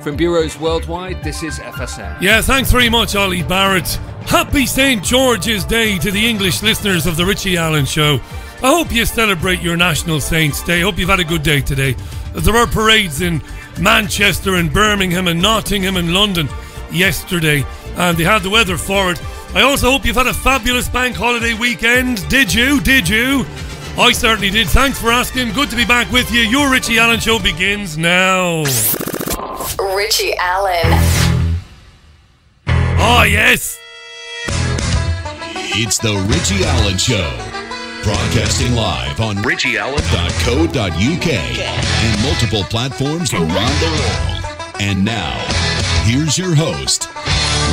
From bureaus worldwide, this is FSM. Yeah, thanks very much, Ollie Barrett. Happy St. George's Day to the English listeners of the Richie Allen Show. I hope you celebrate your National Saints Day. I hope you've had a good day today. There were parades in Manchester and Birmingham and Nottingham and London yesterday, and they had the weather for it. I also hope you've had a fabulous bank holiday weekend. Did you? I certainly did. Thanks for asking. Good to be back with you. Your Richie Allen Show begins now. Richie Allen. Oh, yes. It's the Richie Allen Show. Broadcasting live on richieallen.co.uk and multiple platforms around the world. And now, here's your host,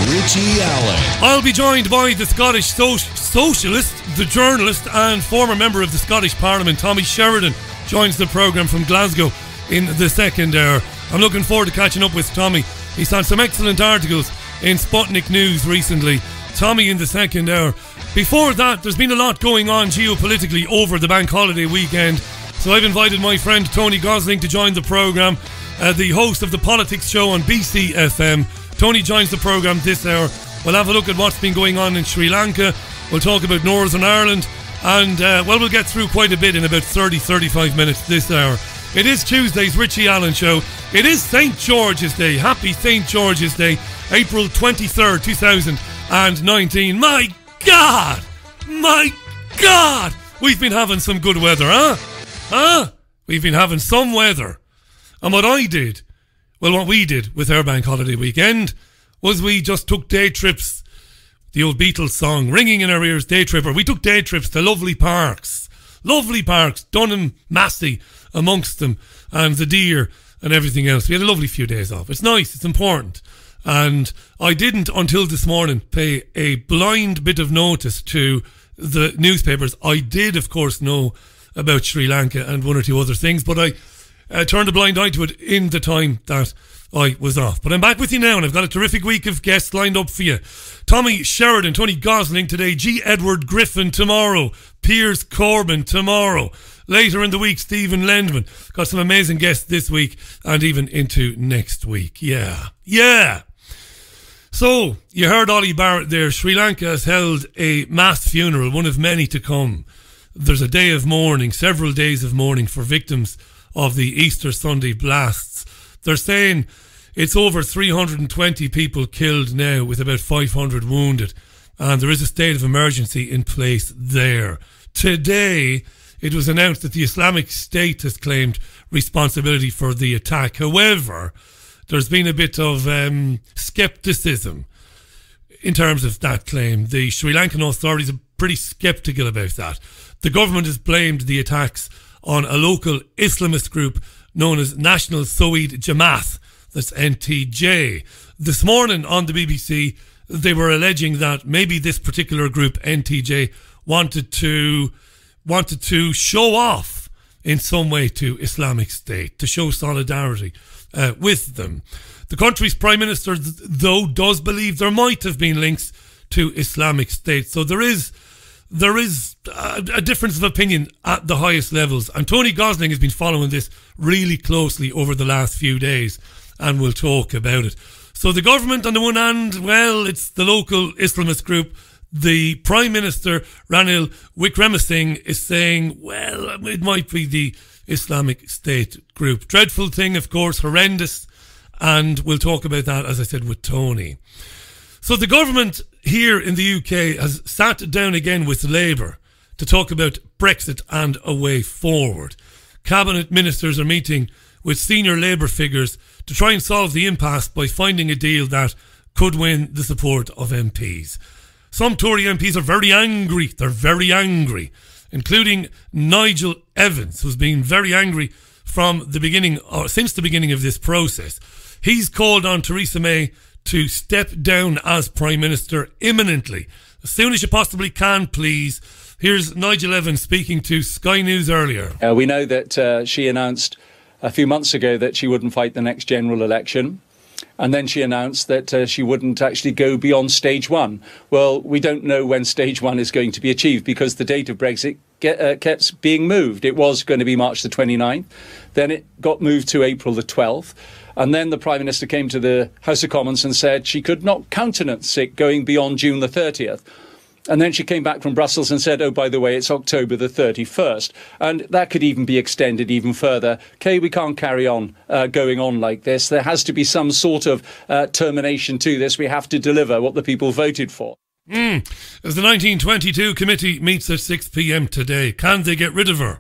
Richie Allen. I'll be joined by the Scottish socialist, the journalist and former member of the Scottish Parliament, Tommy Sheridan, joins the programme from Glasgow in the second hour. I'm looking forward to catching up with Tommy. He's had some excellent articles in Sputnik News recently. Tommy in the second hour. Before that, there's been a lot going on geopolitically over the bank holiday weekend. So I've invited my friend Tony Gosling to join the programme, the host of the Politics Show on BCfm. Tony joins the programme this hour. We'll have a look at what's been going on in Sri Lanka. We'll talk about Northern Ireland. And, we'll get through quite a bit in about 30-35 minutes this hour. It is Tuesday's Richie Allen Show. It is St. George's Day. Happy St. George's Day. April 23rd, 2019. My God! We've been having some good weather, huh? We've been having some weather. And what we did with our bank holiday weekend was we just took day trips. The old Beatles song ringing in our ears, Day Tripper. We took day trips to lovely parks, Dunham, Massey amongst them, and the deer and everything else. We had a lovely few days off. It's nice, it's important. And I didn't, until this morning, pay a blind bit of notice to the newspapers. I did, of course, know about Sri Lanka and one or two other things, but I turned a blind eye to it in the time that I was off. But I'm back with you now, and I've got a terrific week of guests lined up for you. Tommy Sheridan, Tony Gosling today, G. Edward Griffin tomorrow, Piers Corbyn tomorrow. Later in the week, Stephen Lendman. Got some amazing guests this week and even into next week. Yeah. So, you heard Ollie Barrett there. Sri Lanka has held a mass funeral, one of many to come. There's a day of mourning, several days of mourning for victims of the Easter Sunday blasts. They're saying it's over 320 people killed now, with about 500 wounded. And there is a state of emergency in place there. Today, it was announced that the Islamic State has claimed responsibility for the attack. However, there's been a bit of scepticism in terms of that claim. The Sri Lankan authorities are pretty sceptical about that. The government has blamed the attacks on a local Islamist group known as National Soweid Jamaat, that's NTJ. This morning on the BBC, they were alleging that maybe this particular group, NTJ, wanted to show off in some way to Islamic State, to show solidarity with them. The country's Prime Minister, though, does believe there might have been links to Islamic State. So there is a difference of opinion at the highest levels. And Tony Gosling has been following this really closely over the last few days, and we'll talk about it. So the government, on the one hand, well, it's the local Islamist group. The Prime Minister, Ranil Wickremesinghe, is saying, well, it might be the Islamic State group. Dreadful thing, of course, horrendous. And we'll talk about that, as I said, with Tony. So the government here in the UK has sat down again with Labour to talk about Brexit and a way forward. Cabinet ministers are meeting with senior Labour figures to try and solve the impasse by finding a deal that could win the support of MPs. Some Tory MPs are very angry. They're very angry, including Nigel Evans, who's been very angry from the beginning, or since the beginning of this process. He's called on Theresa May to step down as Prime Minister imminently, as soon as you possibly can, please. Here's Nigel Evans speaking to Sky News earlier. We know that she announced a few months ago that she wouldn't fight the next general election. And then she announced that she wouldn't actually go beyond stage one. Well, we don't know when stage one is going to be achieved because the date of Brexit kept being moved. It was going to be March the 29th. Then it got moved to April the 12th. And then the Prime Minister came to the House of Commons and said she could not countenance it going beyond June the 30th. And then she came back from Brussels and said, oh, by the way, it's October the 31st. And that could even be extended even further. Kay, we can't carry on going on like this. There has to be some sort of termination to this. We have to deliver what the people voted for. As the 1922 committee meets at 6 p.m. today, can they get rid of her?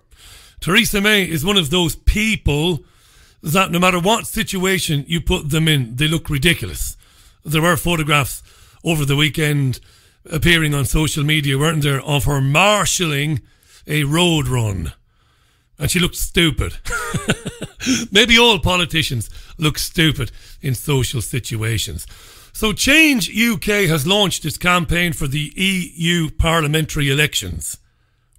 Theresa May is one of those people that no matter what situation you put them in, they look ridiculous. There were photographs over the weekend appearing on social media, weren't there, of her marshalling a road run. And she looked stupid. Maybe all politicians look stupid in social situations. So Change UK has launched its campaign for the EU parliamentary elections.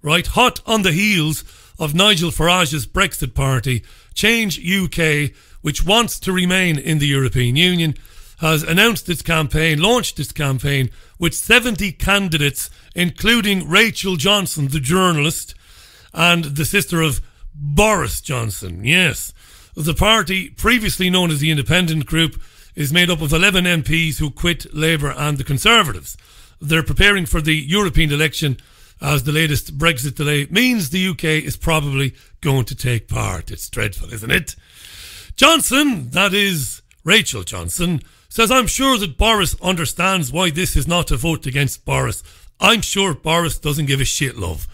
Right? Hot on the heels of Nigel Farage's Brexit party, Change UK, which wants to remain in the European Union, has announced its campaign, launched its campaign with 70 candidates, including Rachel Johnson, the journalist, and the sister of Boris Johnson. Yes. The party, previously known as the Independent Group, is made up of 11 MPs who quit Labour and the Conservatives. They're preparing for the European election as the latest Brexit delay means the UK is probably going to take part. It's dreadful, isn't it? Johnson, that is Rachel Johnson, says, I'm sure that Boris understands why this is not a vote against Boris. I'm sure Boris doesn't give a shit, love.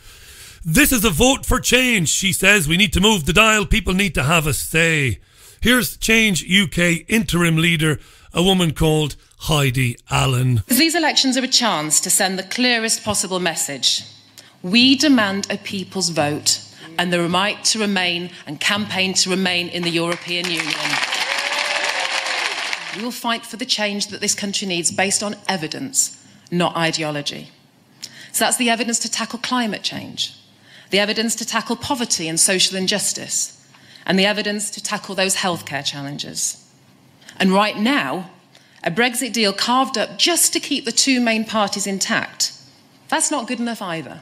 This is a vote for change, she says. We need to move the dial. People need to have a say. Here's Change UK interim leader, a woman called Heidi Allen. These elections are a chance to send the clearest possible message. We demand a people's vote and the right to remain and campaign to remain in the European Union. We will fight for the change that this country needs based on evidence, not ideology. So that's the evidence to tackle climate change, the evidence to tackle poverty and social injustice, and the evidence to tackle those healthcare challenges. And right now, a Brexit deal carved up just to keep the two main parties intact, that's not good enough either.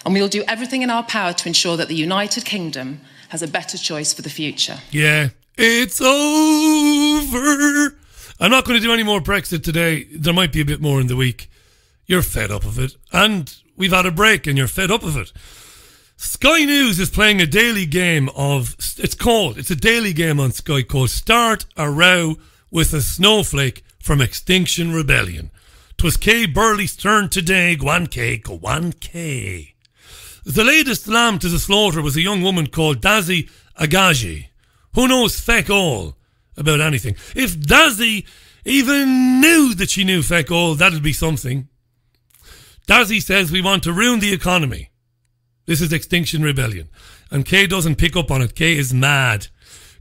And we will do everything in our power to ensure that the United Kingdom has a better choice for the future. Yeah. It's over. I'm not going to do any more Brexit today. There might be a bit more in the week. You're fed up of it. And we've had a break and you're fed up of it. Sky News is playing a daily game of... It's a daily game on Sky called Start a Row with a Snowflake from Extinction Rebellion. 'Twas Kay Burley's turn today. Go on, Kay. Go on, Kay. The latest lamb to the slaughter was a young woman called Dazi Agaji. Who knows feck all about anything? If Dazi even knew that she knew feck all, that'd be something. Dazi says we want to ruin the economy. This is Extinction Rebellion. And Kay doesn't pick up on it. Kay is mad.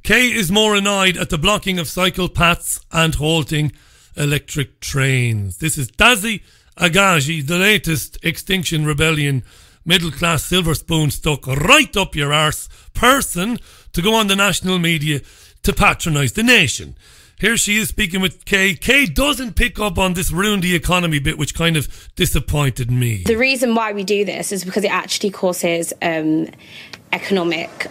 Kay is more annoyed at the blocking of cycle paths and halting electric trains. This is Dazi Agaji, the latest Extinction Rebellion middle-class silver spoon stuck right up your arse person to go on the national media to patronise the nation. Here she is speaking with Kay. Kay doesn't pick up on this ruin the economy bit, which kind of disappointed me. The reason why we do this is because it actually causes economic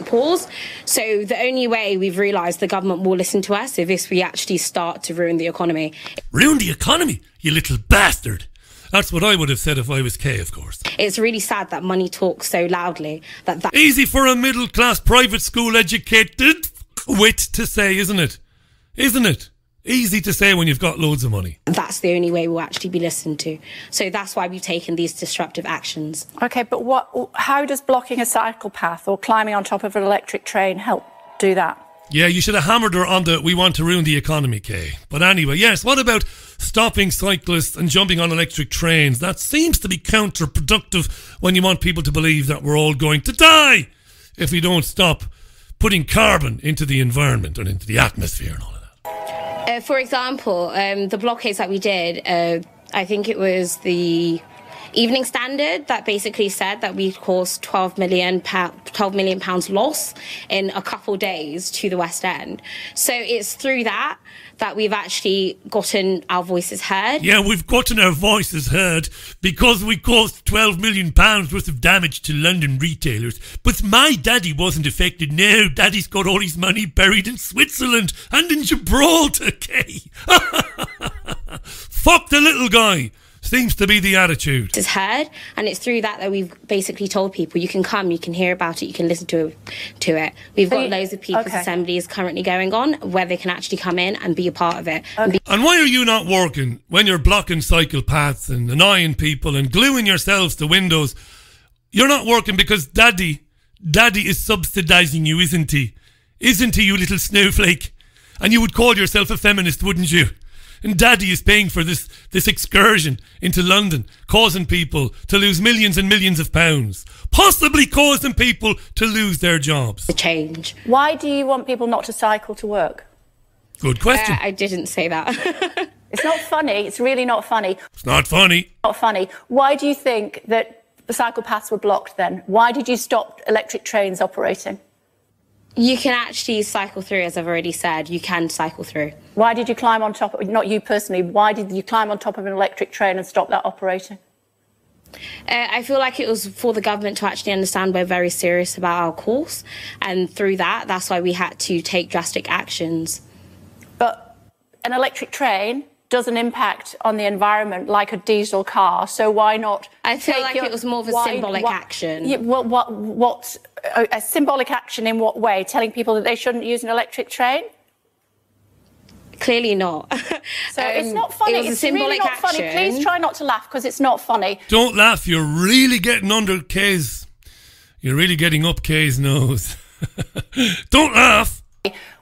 pause. So the only way we've realised the government will listen to us is if we actually start to ruin the economy. Ruin the economy, you little bastard. That's what I would have said if I was Kay, of course. It's really sad that money talks so loudly. That Easy for a middle-class private school educated wit to say, isn't it? Isn't it? Easy to say when you've got loads of money. That's the only way we'll actually be listened to. So that's why we've taken these disruptive actions. OK, but how does blocking a cycle path or climbing on top of an electric train help do that? Yeah, you should have hammered her on the we want to ruin the economy, Kay. But anyway, yes, what about stopping cyclists and jumping on electric trains? That seems to be counterproductive when you want people to believe that we're all going to die if we don't stop putting carbon into the environment and into the atmosphere and all of that. For example, the blockades that we did, I think it was the Evening Standard that basically said that we caused £12 million loss in a couple days to the West End. So it's through that we've actually gotten our voices heard. Yeah, we've gotten our voices heard because we caused £12 million worth of damage to London retailers. But my daddy wasn't affected. No, daddy's got all his money buried in Switzerland and in Gibraltar, okay? Fuck the little guy. Seems to be the attitude. It's heard, and it's through that we've basically told people you can come, you can hear about it, you can listen to it. We've got loads of people's assemblies currently going on where they can actually come in and be a part of it. Okay. And why are you not working when you're blocking cycle paths and annoying people and gluing yourselves to windows? You're not working because Daddy is subsidising you, isn't he? Isn't he, you little snowflake? And you would call yourself a feminist, wouldn't you? And Daddy is paying for this excursion into London, causing people to lose millions and millions of pounds, possibly causing people to lose their jobs. The change. Why do you want people not to cycle to work? Good question. I didn't say that. It's not funny. It's really not funny. It's not funny. Not funny. Why do you think that the cycle paths were blocked then? Why did you stop electric trains operating? You can actually cycle through, as I've already said. You can cycle through. Why did you climb on top of, not you personally, why did you climb on top of an electric train and stop that operating? I feel like it was for the government to actually understand we're very serious about our cause. And through that's why we had to take drastic actions. But an electric train doesn't impact on the environment like a diesel car, so why not? I feel like it was more of a symbolic action. Yeah, what a symbolic action in what way? Telling people that they shouldn't use an electric train? Clearly not. So it's not funny. It was a it's symbolic really not action. funny. Please try not to laugh because it's not funny. Don't laugh. You're really getting under Kay's. You're really getting up Kay's nose. Don't laugh.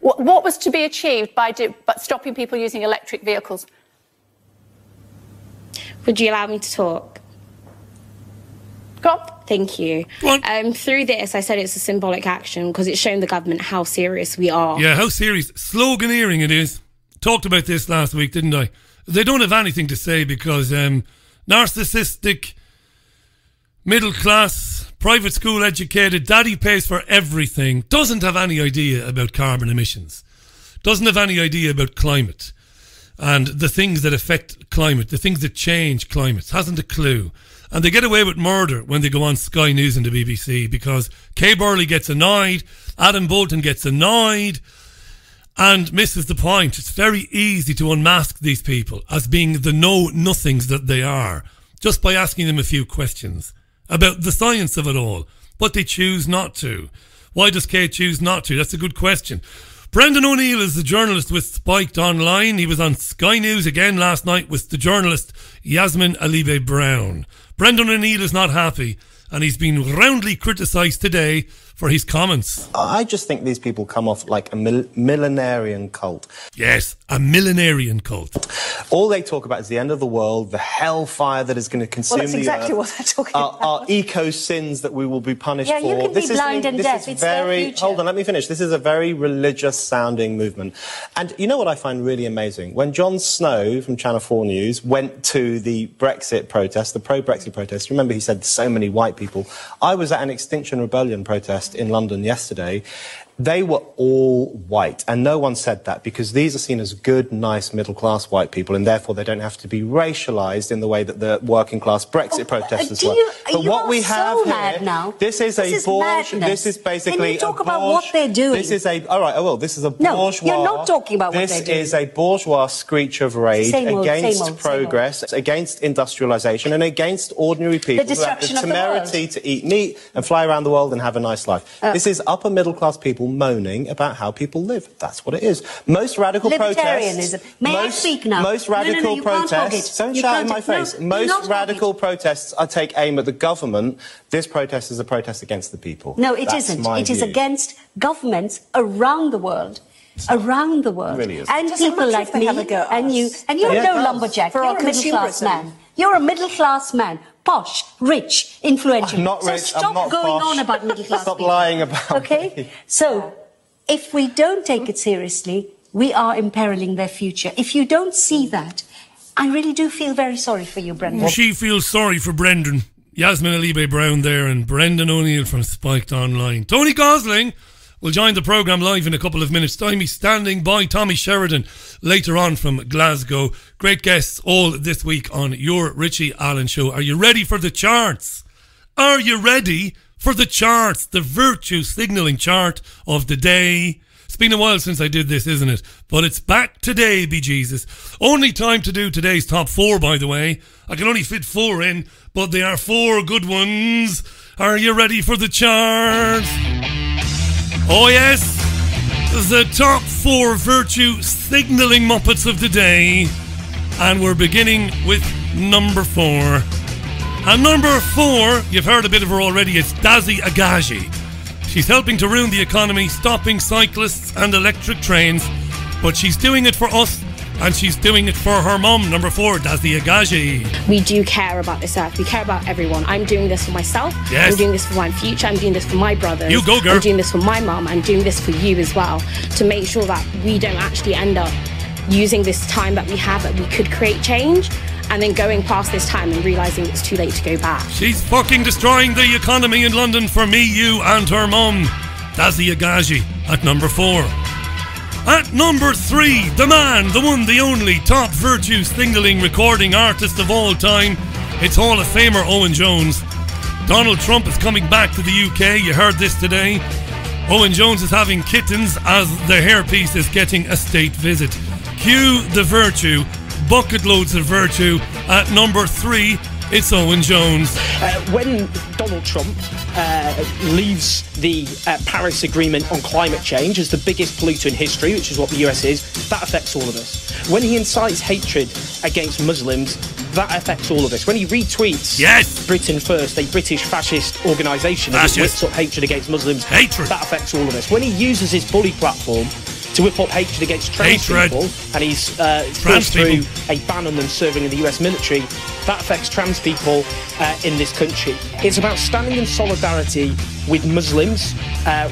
What was to be achieved by stopping people using electric vehicles? Would you allow me to talk? Go on. Thank you. Go on. Through this, I said it's a symbolic action because it's shown the government how serious we are. Yeah, how serious. Sloganeering it is. Talked about this last week, didn't I? They don't have anything to say because narcissistic, middle class, private school educated, daddy pays for everything, doesn't have any idea about carbon emissions, doesn't have any idea about climate and the things that affect climate, the things that change climate, hasn't a clue. And they get away with murder when they go on Sky News and the BBC because Kay Burley gets annoyed, Adam Bolton gets annoyed and misses the point. It's very easy to unmask these people as being the know-nothings that they are just by asking them a few questions about the science of it all. But they choose not to. Why does Kay choose not to? That's a good question. Brendan O'Neill is the journalist with Spiked Online. He was on Sky News again last night with the journalist Yasmin Alibe Brown. Brendan O'Neill is not happy and he's been roundly criticised today for his comments. I just think these people come off like a millenarian cult. Yes, a millenarian cult. All they talk about is the end of the world, the hellfire that is going to consume the earth. Well, that's exactly what they're talking about. Our eco-sins that we will be punished for. Yeah, you can be blind and deaf. It's their future. Hold on, let me finish. This is a very religious-sounding movement. And you know what I find really amazing? When Jon Snow from Channel 4 News went to the Brexit protest, the pro-Brexit protest, remember he said so many white people. I was at an Extinction Rebellion protest in London yesterday. They were all white, and no one said that because these are seen as good, nice, middle-class white people, and therefore they don't have to be racialised in the way that the working-class Brexit protesters were. But what we have here, this is basically. Can you talk about what they're doing? This is a This is a bourgeois. No, you're not talking about what they're doing. This is a bourgeois screech of rage against progress, against industrialisation, and against ordinary people who have the temerity to eat meat and fly around the world and have a nice life. This is upper middle-class people moaning about how people live. That's what it is. Most radical protests... May I speak now? Most radical protests... Don't shout in my face. Most radical protests take aim at the government. This protest is a protest against the people. No, it isn't. It is against governments around the world. Around the world. It really is. And people like me and you. And you're no lumberjack. You're a middle-class man. You're a middle-class man. Posh, rich, influential. I'm not rich. So stop going on about middle-class Stop people. lying about me. So, if we don't take it seriously, we are imperiling their future. If you don't see that, I really do feel very sorry for you, Brendan. She feels sorry for Brendan. Yasmin Alibe Brown there and Brendan O'Neill from Spiked Online. Tony Gosling will join the programme live in a couple of minutes' time. He's standing by. Tommy Sheridan later on from Glasgow. Great guests all this week on your Richie Allen Show. Are you ready for the charts? Are you ready for the charts? The virtue signalling chart of the day. It's been a while since I did this, isn't it? But it's back today, be Jesus. Only time to do today's top 4, by the way. I can only fit 4 in, but they are 4 good ones. Are you ready for the charts? Oh yes, the top 4 virtue signalling Muppets of the day. And we're beginning with number 4. And number 4, you've heard a bit of her already, it's Dazzy Agaji. She's helping to ruin the economy, stopping cyclists and electric trains. But she's doing it for us, and she's doing it for her mum. Number 4, Dazzy Agaji. We do care about this earth. We care about everyone. I'm doing this for myself. Yes. I'm doing this for my future. I'm doing this for my brothers. You go, girl. I'm doing this for my mum. I'm doing this for you as well, to make sure that we don't actually end up using this time that we have, that we could create change, and then going past this time and realising it's too late to go back. She's fucking destroying the economy in London for me, you and her mum. Dazzy Agaji at number 4. At number 3, the man, the one, the only top virtue signalling recording artist of all time. It's Hall of Famer Owen Jones. Donald Trump is coming back to the UK. You heard this today. Owen Jones is having kittens as the hairpiece is getting a state visit. Cue the virtue. Bucket loads of virtue. At number 3, it's Owen Jones. When Donald Trump leaves the Paris Agreement on climate change as the biggest polluter in history, which is what the US is, that affects all of us. When he incites hatred against Muslims, that affects all of us. When he retweets Britain First, a British fascist organisation that whips up hatred against Muslims, that affects all of us. When he uses his bully platform to whip up hatred against trans people, and he's forced through a ban on them serving in the US military, that affects trans people in this country. It's about standing in solidarity with Muslims,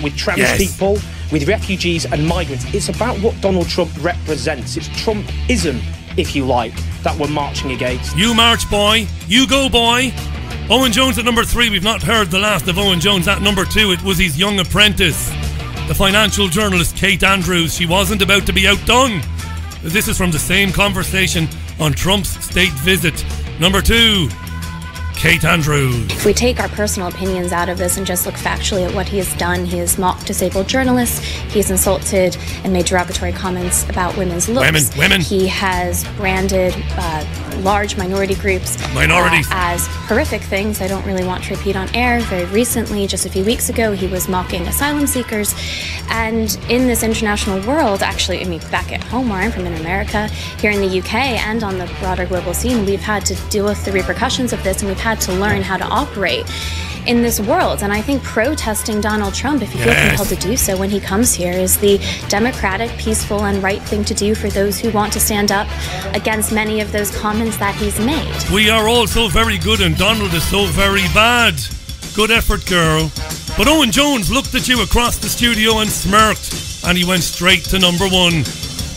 with trans people, with refugees and migrants. It's about what Donald Trump represents. It's Trumpism, if you like, that we're marching against. You march, boy. You go, boy. Owen Jones at number 3. We've not heard the last of Owen Jones. At number 2, it was his young apprentice, the financial journalist Kate Andrews. She wasn't about to be outdone. This is from the same conversation on Trump's state visit. Number 2, Kate Andrews. If we take our personal opinions out of this and just look factually at what he has done, he has mocked disabled journalists, he's insulted and made derogatory comments about women's looks. Women. He has branded large minority groups as horrific things I don't really want to repeat on air. Very recently, just a few weeks ago, he was mocking asylum seekers. And in this international world, actually, I mean, back at home where I'm from in America, here in the UK and on the broader global scene, we've had to deal with the repercussions of this, and we've had to learn how to operate in this world. And I think protesting Donald Trump, if you feel compelled to do so when he comes here, is the democratic, peaceful, and right thing to do for those who want to stand up against many of those comments that he's made. We are all so very good and Donald is so very bad. Good effort, girl. But Owen Jones looked at you across the studio and smirked, and he went straight to number 1.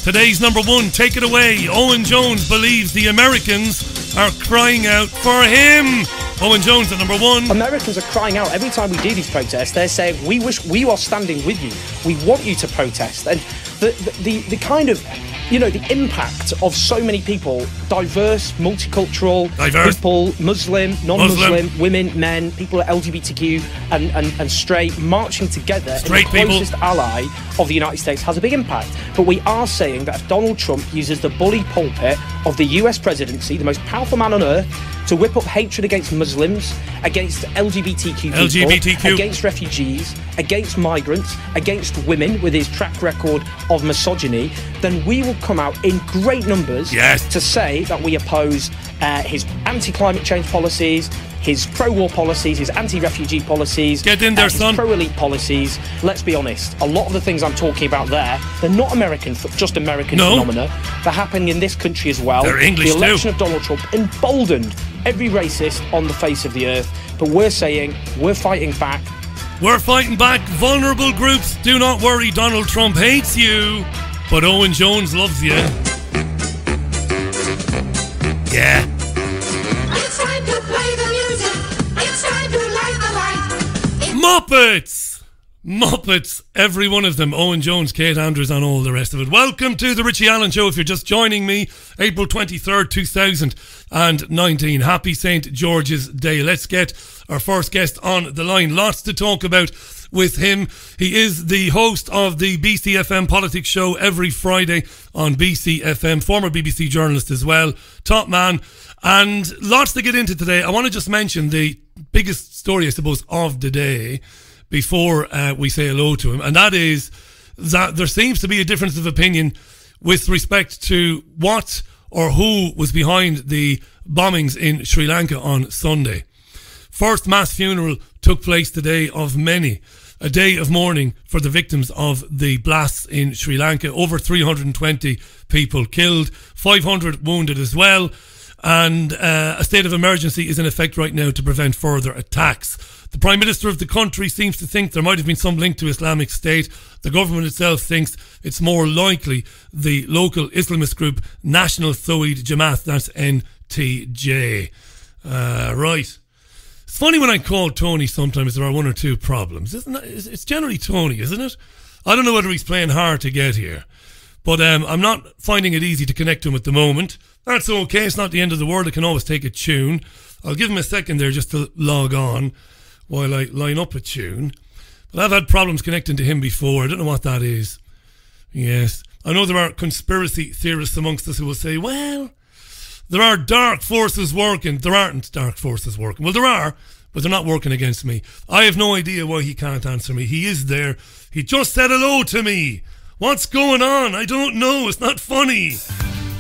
Today's number 1, take it away. Owen Jones believes the Americans are crying out for him. Owen Jones at number 1. Americans are crying out every time we do these protests. They're saying, we wish we are standing with you. We want you to protest. And the kind of, you know, the impact of so many people, diverse, multicultural people, Muslim, non-Muslim, women, men, people LGBTQ and straight, marching together in the closest ally of the United States has a big impact. But we are saying that if Donald Trump uses the bully pulpit of the US presidency, the most powerful man on earth, to whip up hatred against Muslims, against LGBTQ people, against refugees, against migrants, against women with his track record of misogyny, then we will come out in great numbers to say that we oppose his anti-climate change policies, his pro-war policies, his anti-refugee policies, his pro-elite policies. Let's be honest, a lot of the things I'm talking about there, they're not just American phenomena. They're happening in this country as well. They're English The election of Donald Trump emboldened every racist on the face of the earth. But we're saying, we're fighting back. We're fighting back. Vulnerable groups, do not worry, Donald Trump hates you, but Owen Jones loves you. Yeah. It's time to play the music. It's time to light the light. Muppets, every one of them. Owen Jones, Kate Andrews and all the rest of it. Welcome to the Richie Allen Show. If you're just joining me, April 23rd, 2019. Happy St. George's Day. Let's get our first guest on the line. Lots to talk about with him. He is the host of the BCfm politics show every Friday on BCfm. Former BBC journalist as well. Top man. And lots to get into today. I want to just mention the biggest story, I suppose, of the day before we say hello to him, and that is that there seems to be a difference of opinion with respect to what or who was behind the bombings in Sri Lanka on Sunday. First mass funeral took place today of many, a day of mourning for the victims of the blasts in Sri Lanka. Over 320 people killed, 500 wounded as well, and a state of emergency is in effect right now to prevent further attacks. The Prime Minister of the country seems to think there might have been some link to Islamic State. The government itself thinks it's more likely the local Islamist group National Tawhid Jamaat, that's NTJ. Right. It's funny when I call Tony sometimes there are one or two problems, isn't it? It's generally Tony, isn't it? I don't know whether he's playing hard to get here, but I'm not finding it easy to connect to him at the moment. That's okay, it's not the end of the world. I can always take a tune. I'll give him a second there just to log on while I line up a tune. But I've had problems connecting to him before. I don't know what that is. Yes. I know there are conspiracy theorists amongst us who will say, well, there are dark forces working. There aren't dark forces working. Well, there are, but they're not working against me. I have no idea why he can't answer me. He is there. He just said hello to me. What's going on? I don't know. It's not funny.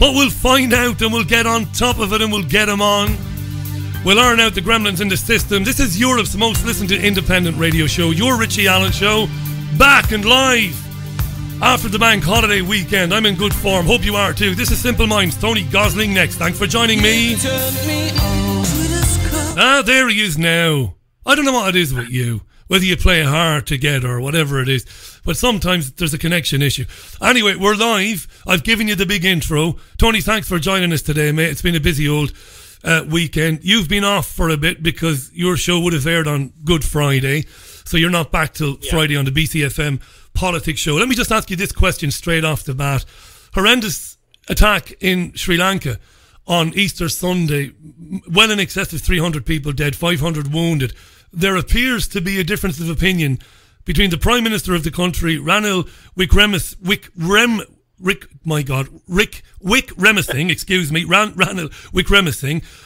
But we'll find out and we'll get on top of it and we'll get him on. We'll iron out the gremlins in the system. This is Europe's most listened to independent radio show, your Richie Allen Show, back and live after the bank holiday weekend. I'm in good form. Hope you are too. This is Simple Minds. Tony Gosling next. Thanks for joining me. There he is now. I don't know what it is with you, whether you play hard to get or whatever it is, but sometimes there's a connection issue. Anyway, we're live. I've given you the big intro. Tony, thanks for joining us today, mate. It's been a busy old weekend. You've been off for a bit because your show would have aired on Good Friday, so you're not back till Friday on the BCfm politics show. Let me just ask you this question straight off the bat. Horrendous attack in Sri Lanka on Easter Sunday, well in excess of 300 people dead, 500 wounded. There appears to be a difference of opinion between the Prime Minister of the country, Ranil Wickremesinghe,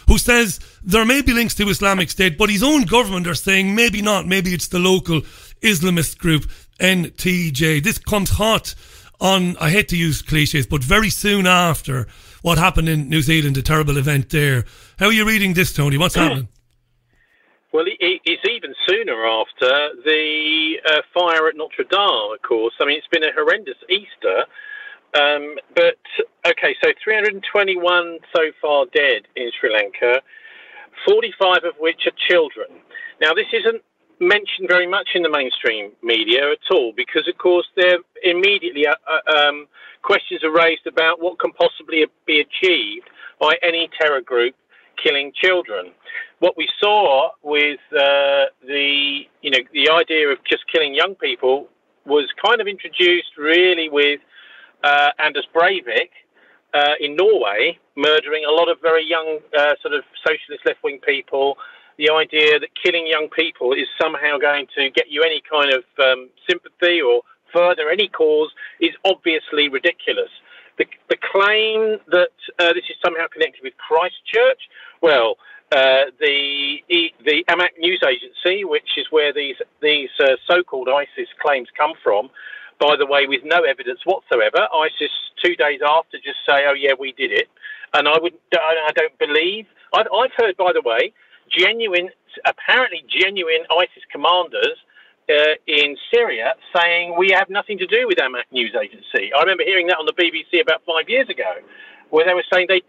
who says there may be links to Islamic State, but his own government are saying maybe not, maybe it's the local Islamist group NTJ. This comes hot on, I hate to use cliches, but very soon after what happened in New Zealand, a terrible event there. How are you reading this, Tony? What's happening? Well, it's even sooner after the fire at Notre Dame, of course. I mean, it's been a horrendous Easter. But, okay, so 321 so far dead in Sri Lanka, 45 of which are children. Now, this isn't mentioned very much in the mainstream media at all because, of course, there immediately questions are raised about what can possibly be achieved by any terror group killing children. What we saw with the idea of just killing young people was kind of introduced really with Anders Breivik in Norway, murdering a lot of very young sort of socialist left-wing people. The idea that killing young people is somehow going to get you any kind of sympathy or further any cause is obviously ridiculous. The claim that this is somehow connected with Christchurch, well, the Amaq news agency, which is where these so-called ISIS claims come from, by the way, with no evidence whatsoever, ISIS 2 days after just say, "Oh yeah, we did it," and I don't believe. I've heard, by the way, apparently genuine ISIS commanders in Syria saying we have nothing to do with Amaq news agency. I remember hearing that on the BBC about 5 years ago, where they were saying they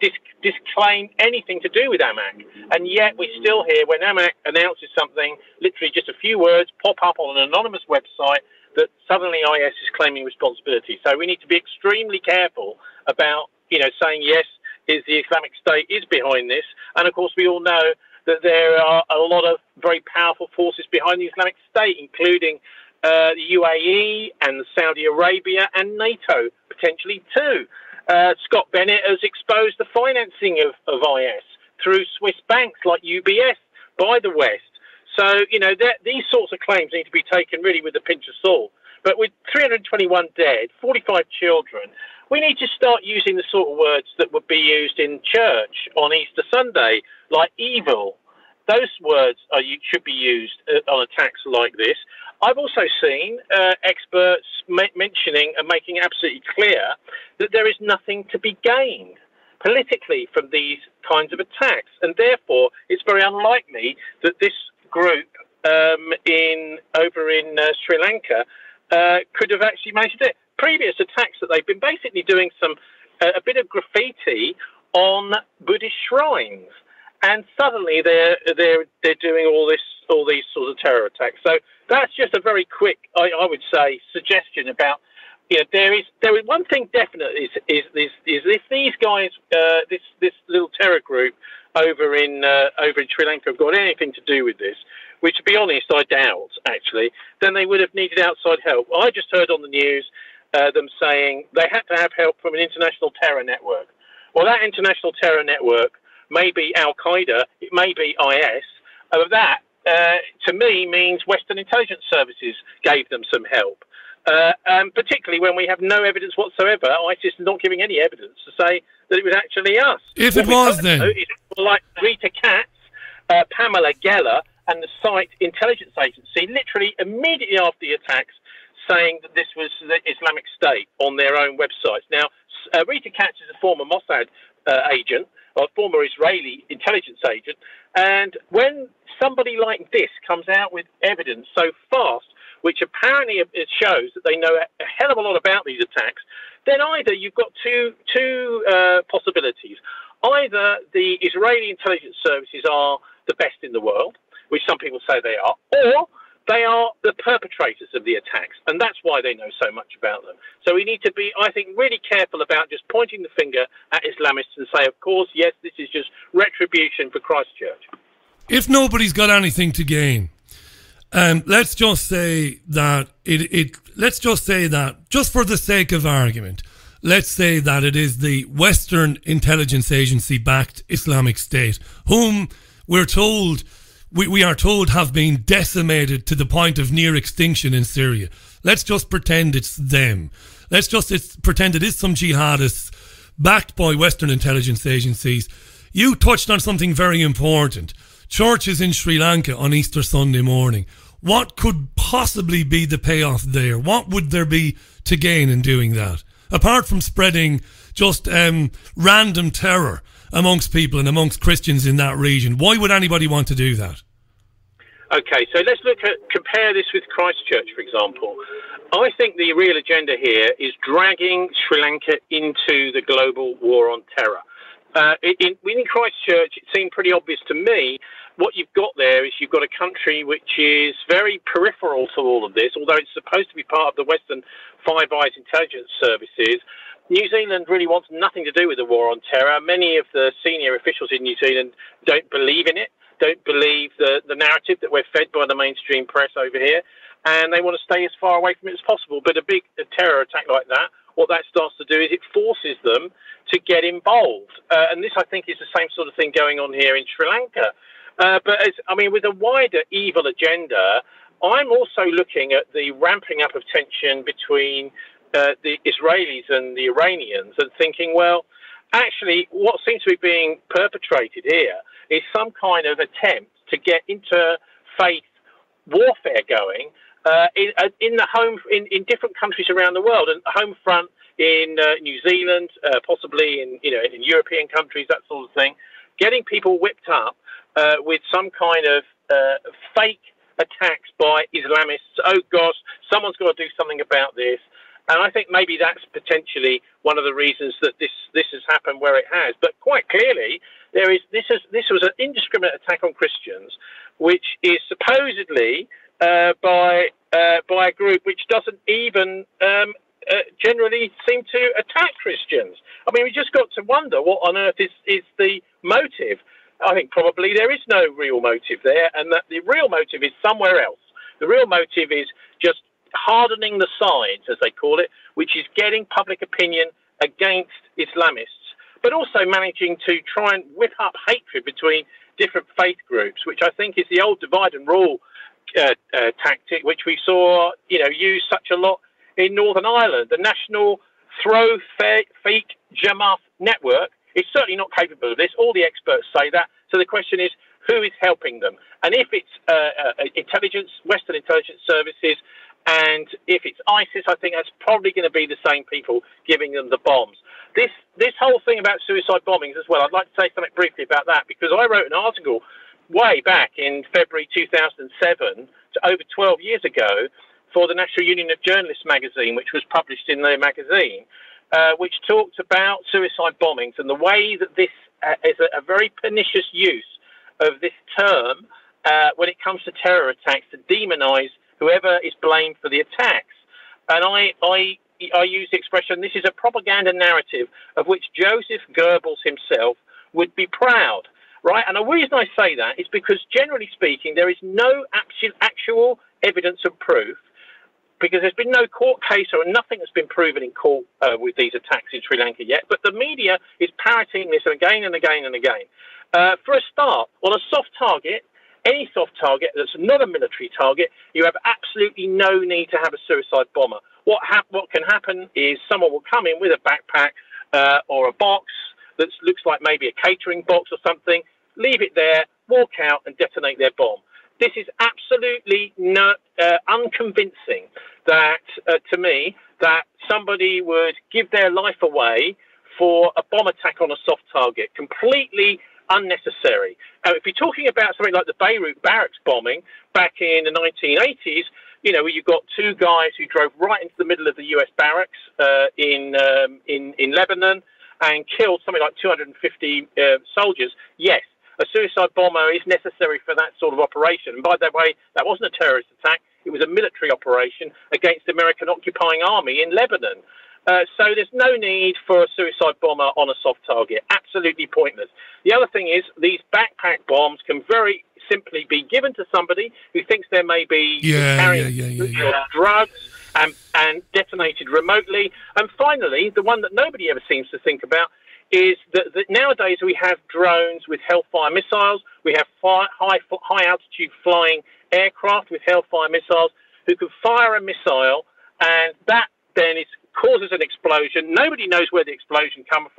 disclaim anything to do with Amaq, and yet we still hear when Amaq announces something, literally just a few words pop up on an anonymous website that suddenly IS is claiming responsibility. So we need to be extremely careful about, saying yes, is the Islamic State is behind this. And of course, we all know that there are a lot of very powerful forces behind the Islamic State, including the UAE and Saudi Arabia and NATO, potentially too. Scott Bennett has exposed the financing of IS through Swiss banks like UBS by the West. So, you know, these sorts of claims need to be taken really with a pinch of salt. But with 321 dead, 45 children, we need to start using the sort of words that would be used in church on Easter Sunday, like evil. Those words should be used on attacks like this. I've also seen experts mentioning and making absolutely clear that there is nothing to be gained politically from these kinds of attacks. And therefore, it's very unlikely that this group over in Sri Lanka could have actually managed to do it. Previous attacks that they've been basically doing a bit of graffiti on Buddhist shrines, and suddenly they're doing all these sorts of terror attacks. So that's just a very quick, I would say, suggestion about. There is one thing definite is if these guys, this little terror group over in Sri Lanka have got anything to do with this, which to be honest I doubt actually, then they would have needed outside help. I just heard on the news them saying they had to have help from an international terror network. Well, that international terror network may be Al Qaeda, it may be IS. That to me means Western intelligence services gave them some help. Particularly when we have no evidence whatsoever. ISIS is not giving any evidence to say that it was actually us. If it was, then like Rita Katz, Pamela Geller, and the site intelligence agency, literally immediately after the attacks, saying that this was the Islamic State on their own websites. Now, Rita Katz is a former Mossad agent, or former Israeli intelligence agent, and when somebody like this comes out with evidence so fast, which apparently it shows that they know a hell of a lot about these attacks, then either you've got two possibilities. Either the Israeli intelligence services are the best in the world, which some people say they are, or they are the perpetrators of the attacks, and that's why they know so much about them. So we need to be, I think, really careful about just pointing the finger at Islamists and say, of course, yes, this is just retribution for Christchurch. If nobody's got anything to gain, let's just say that let's just say that, just for the sake of argument, let's say that it is the Western intelligence agency backed Islamic State, whom we're told we are told have been decimated to the point of near extinction in Syria. Let's just pretend it's them. Let's just pretend it is some jihadists backed by Western intelligence agencies. You touched on something very important. Churches in Sri Lanka on Easter Sunday morning. What could possibly be the payoff there? What would there be to gain in doing that? Apart from spreading just random terror amongst people and amongst Christians in that region, why would anybody want to do that? Okay, so let's compare this with Christchurch, for example. I think the real agenda here is dragging Sri Lanka into the global war on terror. In Christchurch, it seemed pretty obvious to me. What you've got there is you've got a country which is very peripheral to all of this, although it's supposed to be part of the Western Five Eyes intelligence services. New Zealand really wants nothing to do with the war on terror. Many of the senior officials in New Zealand don't believe in it, don't believe the narrative that we're fed by the mainstream press over here, and they want to stay as far away from it as possible. But a big terror attack like that, what that starts to do is it forces them to get involved. And this, I think, is the same sort of thing going on here in Sri Lanka. With a wider evil agenda, I'm also looking at the ramping up of tension between the Israelis and the Iranians and thinking, well, actually, what seems to be being perpetrated here is some kind of attempt to get interfaith warfare going in different countries around the world, and home front in New Zealand, possibly in European countries, that sort of thing, getting people whipped up with some kind of fake attacks by Islamists. Oh gosh, someone's got to do something about this. And I think maybe that's potentially one of the reasons that this has happened where it has. But quite clearly, this was an indiscriminate attack on Christians, which is supposedly by a group which doesn't even generally seem to attack Christians. I mean, we just got to wonder what on earth is the motive. I think probably there is no real motive there, and that the real motive is somewhere else. The real motive is just hardening the sides, as they call it, which is getting public opinion against Islamists, but also managing to try and whip up hatred between different faith groups, which I think is the old divide and rule tactic, which we saw, used such a lot in Northern Ireland. The National Throw Fake Jamaat Network is certainly not capable of this. All the experts say that. So the question is, who is helping them? And if it's Western intelligence services, and if it's ISIS, I think that's probably going to be the same people giving them the bombs. This whole thing about suicide bombings as well, I'd like to say something briefly about that, because I wrote an article way back in February 2007, over 12 years ago, for the National Union of Journalists magazine, which was published in their magazine, which talked about suicide bombings and the way that this is a very pernicious use of this term when it comes to terror attacks to demonise whoever is blamed for the attacks. And I use the expression, this is a propaganda narrative of which Joseph Goebbels himself would be proud, right? And the reason I say that is because, generally speaking, there is no actual evidence of proof, because there's been no court case or nothing that's been proven in court with these attacks in Sri Lanka yet. But the media is parroting this again and again and again. For a start, on a soft target, any soft target that's not a military target, you have absolutely no need to have a suicide bomber. What can happen is someone will come in with a backpack or a box that looks like maybe a catering box or something, leave it there, walk out and detonate their bomb. This is absolutely unconvincing that, to me, that somebody would give their life away for a bomb attack on a soft target. Completely unnecessary. If you're talking about something like the Beirut barracks bombing back in the 1980s, you've got two guys who drove right into the middle of the US barracks in Lebanon and killed something like 250 soldiers. Yes, a suicide bomber is necessary for that sort of operation. And by the way, that wasn't a terrorist attack. It was a military operation against the American occupying army in Lebanon. So there's no need for a suicide bomber on a soft target. Absolutely pointless. The other thing is these backpack bombs can very simply be given to somebody who thinks there may be carrying drugs and detonated remotely. And finally, the one that nobody ever seems to think about is that nowadays we have drones with Hellfire missiles. We have high altitude flying aircraft with Hellfire missiles who can fire a missile, and that then causes an explosion. Nobody knows where the explosion comes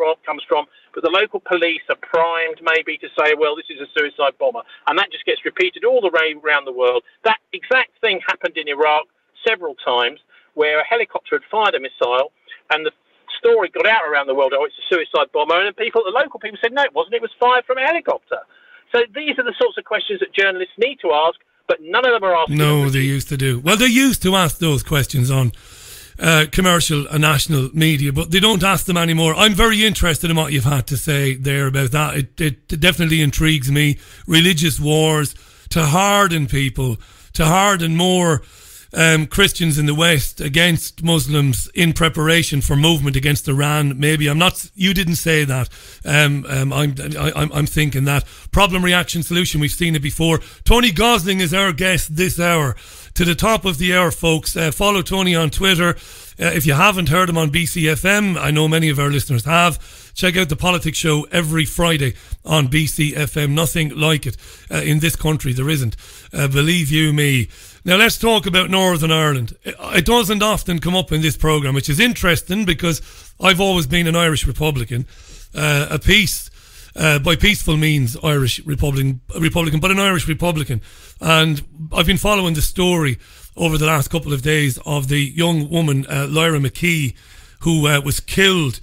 from, but the local police are primed maybe to say, well, this is a suicide bomber. And that just gets repeated all the way around the world. That exact thing happened in Iraq several times, where a helicopter had fired a missile, and the story got out around the world, oh, it's a suicide bomber, and the local people said, no, it wasn't, it was fired from a helicopter. So these are the sorts of questions that journalists need to ask, but none of them are asking. No, they used to do. Well, they used to ask those questions on commercial and national media, but they don't ask them anymore. I'm very interested in what you've had to say there about that. It definitely intrigues me. Religious wars to harden people, to harden more Christians in the West against Muslims in preparation for movement against Iran. Maybe you didn't say that. I'm thinking that. Problem, reaction, solution. We've seen it before. Tony Gosling is our guest this hour. To the top of the hour, folks. Follow Tony on Twitter. If you haven't heard him on BCfm, I know many of our listeners have. Check out the Politics Show every Friday on BCfm. Nothing like it in this country. There isn't. Believe you me. Now let's talk about Northern Ireland. It doesn't often come up in this programme, which is interesting because I've always been an Irish Republican. By peaceful means Irish Republican, but an Irish Republican. And I've been following the story over the last couple of days of the young woman, Lyra McKee, who was killed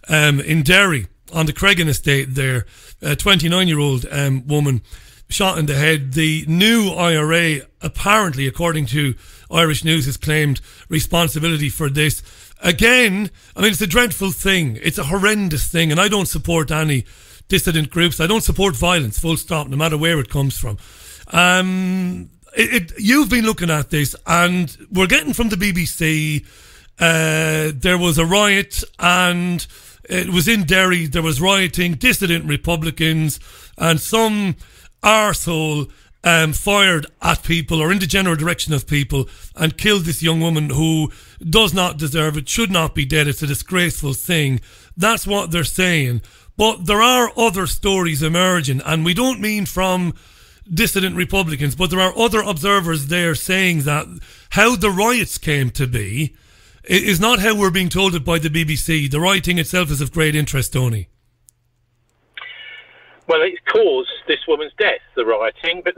in Derry on the Cregan estate there. A 29-year-old woman shot in the head. The new IRA, apparently, according to Irish News, has claimed responsibility for this. Again, I mean, it's a dreadful thing. It's a horrendous thing, and I don't support any dissident groups. I don't support violence, full stop, no matter where it comes from. You've been looking at this, and we're getting from the BBC there was a riot, and it was in Derry. There was rioting, dissident Republicans, and some arsehole fired at people or in the general direction of people and killed this young woman who does not deserve it, should not be dead. It's a disgraceful thing. That's what they're saying. But there are other stories emerging, and we don't mean from dissident Republicans, but there are other observers there saying that how the riots came to be is not how we're being told it by the BBC. The rioting itself is of great interest, Tony. Well, it's caused this woman's death, the rioting, but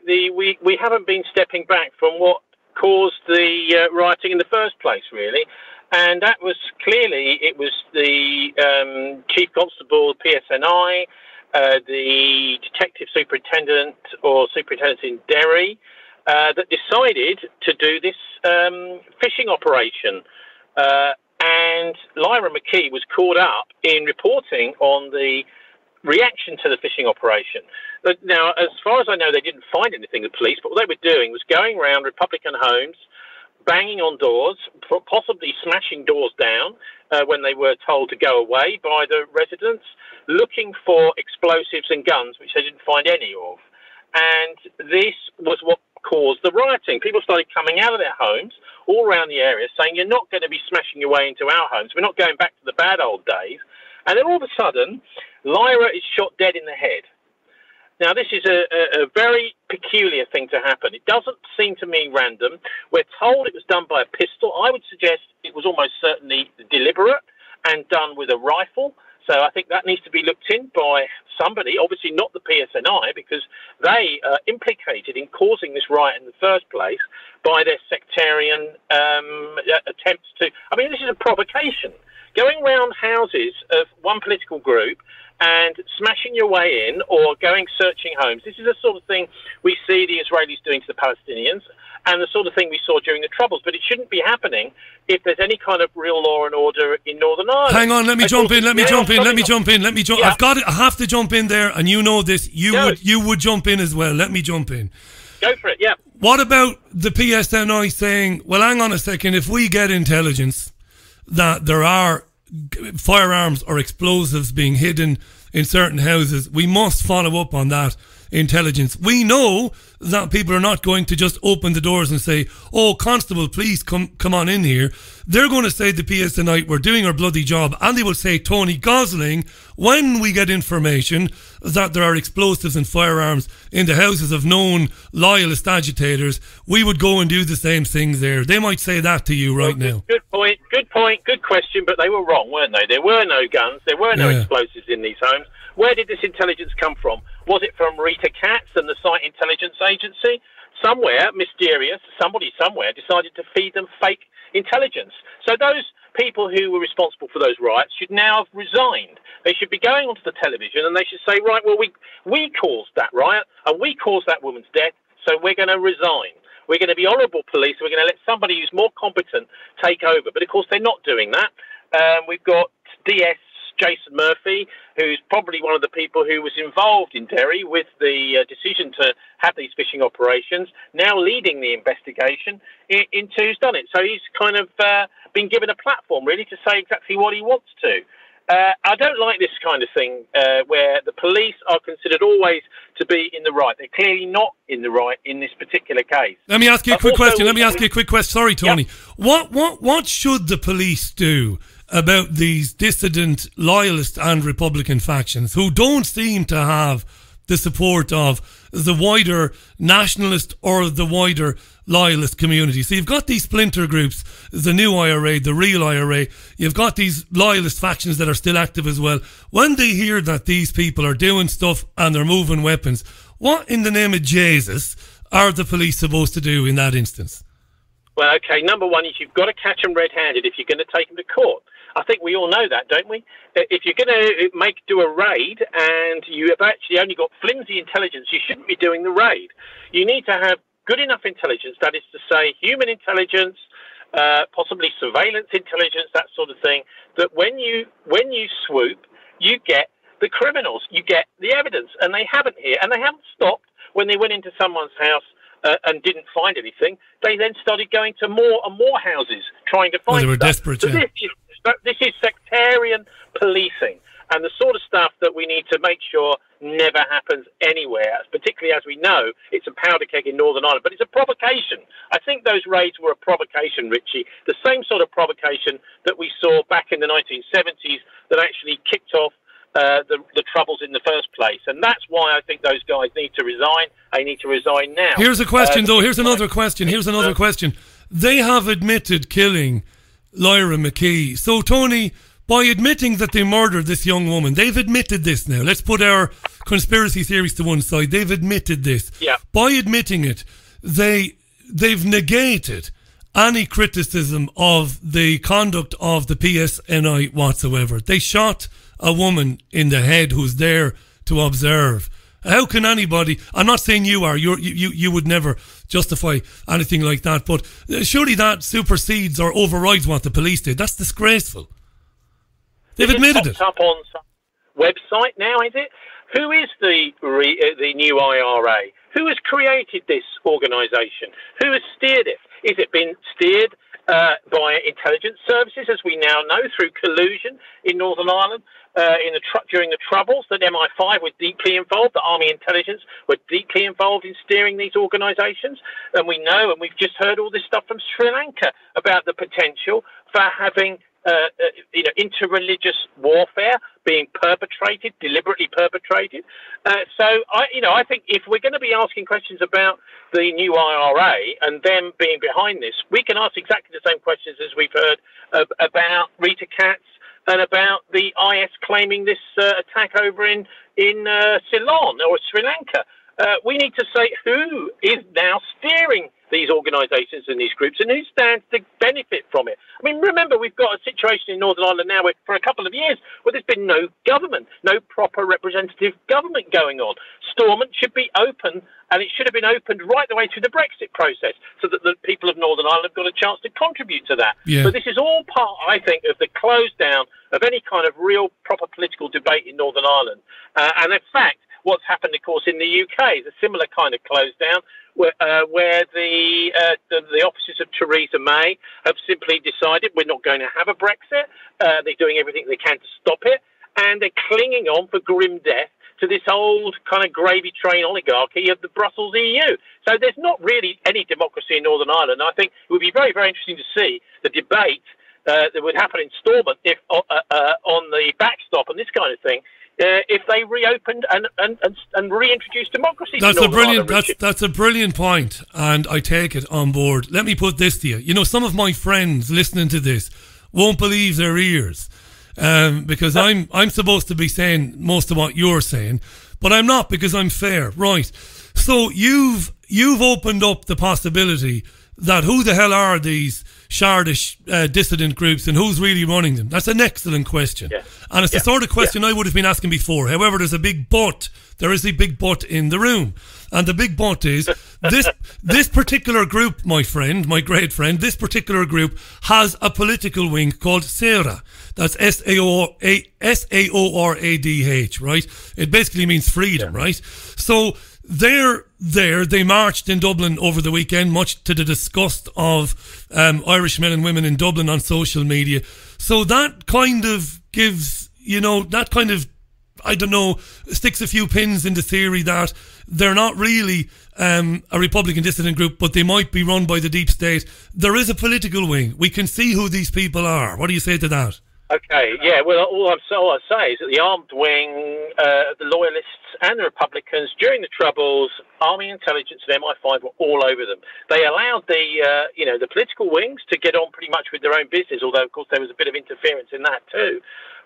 we haven't been stepping back from what caused the rioting in the first place, really. And that was clearly, it was the Chief Constable, PSNI, the Detective Superintendent or Superintendent in Derry, that decided to do this fishing operation. And Lyra McKee was caught up in reporting on the reaction to the fishing operation. But now, as far as I know, they didn't find anything, the police, but what they were doing was going around Republican homes, banging on doors, possibly smashing doors down when they were told to go away by the residents, looking for explosives and guns, which they didn't find any of. And this was what caused the rioting. People started coming out of their homes all around the area saying, you're not going to be smashing your way into our homes. We're not going back to the bad old days. And then all of a sudden, Lyra is shot dead in the head. Now, this is a very peculiar thing to happen. It doesn't seem to me random. We're told it was done by a pistol. I would suggest it was almost certainly deliberate and done with a rifle. So I think that needs to be looked in by somebody, obviously not the PSNI, because they are implicated in causing this riot in the first place by their sectarian attempts to... I mean, this is a provocation. Going round houses of one political group and smashing your way in or going searching homes. This is the sort of thing we see the Israelis doing to the Palestinians and the sort of thing we saw during the Troubles. But it shouldn't be happening if there's any kind of real law and order in Northern Ireland. Hang on, let me jump in. I have to jump in there, and you know this. You would jump in as well. Let me jump in. Go for it, yeah. What about the PSNI saying, well, hang on a second, if we get intelligence that there are firearms or explosives being hidden in certain houses, we must follow up on that intelligence. We know that people are not going to just open the doors and say, oh, constable, please come on in here. They're going to say to PSNI, we're doing our bloody job. And they will say, Tony Gosling, when we get information that there are explosives and firearms in the houses of known loyalist agitators, we would go and do the same things there. They might say that to you right now. Good point, good question, but they were wrong, weren't they? There were no guns, there were no explosives in these homes. Where did this intelligence come from? Was it from Rita Katz and the Site Intelligence Agency? Somewhere, mysterious, somebody somewhere decided to feed them fake intelligence. So those people who were responsible for those riots should now have resigned. They should be going onto the television and they should say, right, well, we caused that riot and we caused that woman's death, so we're going to resign. We're going to be honourable police. We're going to let somebody who's more competent take over. But, of course, they're not doing that. We've got DS Jason Murphy, who's probably one of the people who was involved in Derry with the decision to have these fishing operations, now leading the investigation into who's done it. So he's kind of been given a platform, really, to say exactly what he wants to. I don't like this kind of thing where the police are considered always to be in the right. They're clearly not in the right in this particular case. Let me ask you a quick question. Sorry, Tony. Yep. What should the police do about these dissident loyalist and Republican factions who don't seem to have the support of the wider nationalist or the wider loyalist community? So you've got these splinter groups, the new IRA, the real IRA. You've got these loyalist factions that are still active as well. When they hear that these people are doing stuff and they're moving weapons, what in the name of Jesus are the police supposed to do in that instance? Well, okay, number one is you've got to catch them red-handed if you're going to take them to court. I think we all know that, don't we? If you're going to do a raid and you have actually only got flimsy intelligence, you shouldn't be doing the raid. You need to have good enough intelligence, that is to say human intelligence, possibly surveillance intelligence, that sort of thing, that when you swoop, you get the criminals, you get the evidence, and they haven't here, and they haven't stopped when they went into someone's house and didn't find anything, they then started going to more and more houses trying to find they were stuff. desperate, So yeah. this is sectarian policing, and the sort of stuff that we need to make sure never happens anywhere, particularly as we know it's a powder keg in Northern Ireland. But it's a provocation. I think those raids were a provocation, Richie, the same sort of provocation that we saw back in the 1970s that actually kicked off the troubles in the first place. And that's why I think those guys need to resign. They need to resign now. Here's a question, though. Here's another question. They have admitted killing Lyra McKee. So, Tony, by admitting that they murdered this young woman, they've admitted this now. Let's put our conspiracy theories to one side. They've admitted this. Yeah. By admitting it, they've negated any criticism of the conduct of the PSNI whatsoever. They shot a woman in the head who's there to observe. How can anybody? I'm not saying you are. You would never justify anything like that. But surely that supersedes or overrides what the police did. That's disgraceful. They've admitted it. Up on some website now, is it? Who is the new IRA? Who has created this organisation? Who has steered it? Is it been steered by intelligence services, as we now know, through collusion in Northern Ireland during the Troubles? That MI5 were deeply involved, the Army intelligence were deeply involved in steering these organisations, and we know, and we've just heard all this stuff from Sri Lanka about the potential for having interreligious warfare being deliberately perpetrated. So I think if we're going to be asking questions about the new IRA and them being behind this, we can ask exactly the same questions as we've heard about Rita Katz and about the IS claiming this attack over in Ceylon or Sri Lanka. We need to say who is now steering these organisations and these groups and who stands to benefit from it. I mean, remember, we've got a situation in Northern Ireland now where, for a couple of years where there's been no government, no proper representative government going on. Stormont should be open, and it should have been opened right the way through the Brexit process so that the people of Northern Ireland have got a chance to contribute to that. Yeah. But this is all part, I think, of the close down of any kind of real proper political debate in Northern Ireland. And in fact, what's happened, of course, in the UK is a similar kind of close down, where the offices of Theresa May have simply decided we're not going to have a Brexit. They're doing everything they can to stop it, and they're clinging on for grim death to this old kind of gravy train oligarchy of the Brussels EU. So there's not really any democracy in Northern Ireland. I think it would be very, very interesting to see the debate that would happen in Stormont if on the backstop and this kind of thing. If they reopened and reintroduced democracy. That's a brilliant point, and I take it on board. Let me put this to you. You know, some of my friends listening to this won't believe their ears, because I'm supposed to be saying most of what you're saying, but I'm not, because I'm fair, right? So you've opened up the possibility that who the hell are these Shardish dissident groups and who's really running them? That's an excellent question. Yeah. And it's the sort of question I would have been asking before. However, there's a big but. There is a big but in the room. And the big but is this particular group, my great friend, this particular group has a political wing called SAORADH. That's SAORADH, right? It basically means freedom, right? So they marched in Dublin over the weekend, much to the disgust of Irish men and women in Dublin on social media. So that kind of gives, sticks a few pins in the theory that they're not really a Republican dissident group, but they might be run by the deep state. There is a political wing. We can see who these people are. What do you say to that? Okay, yeah, well, all I say is that the armed wing, the Loyalists and the Republicans, during the Troubles, Army intelligence and MI5 were all over them. They allowed the political wings to get on pretty much with their own business, although, of course, there was a bit of interference in that too.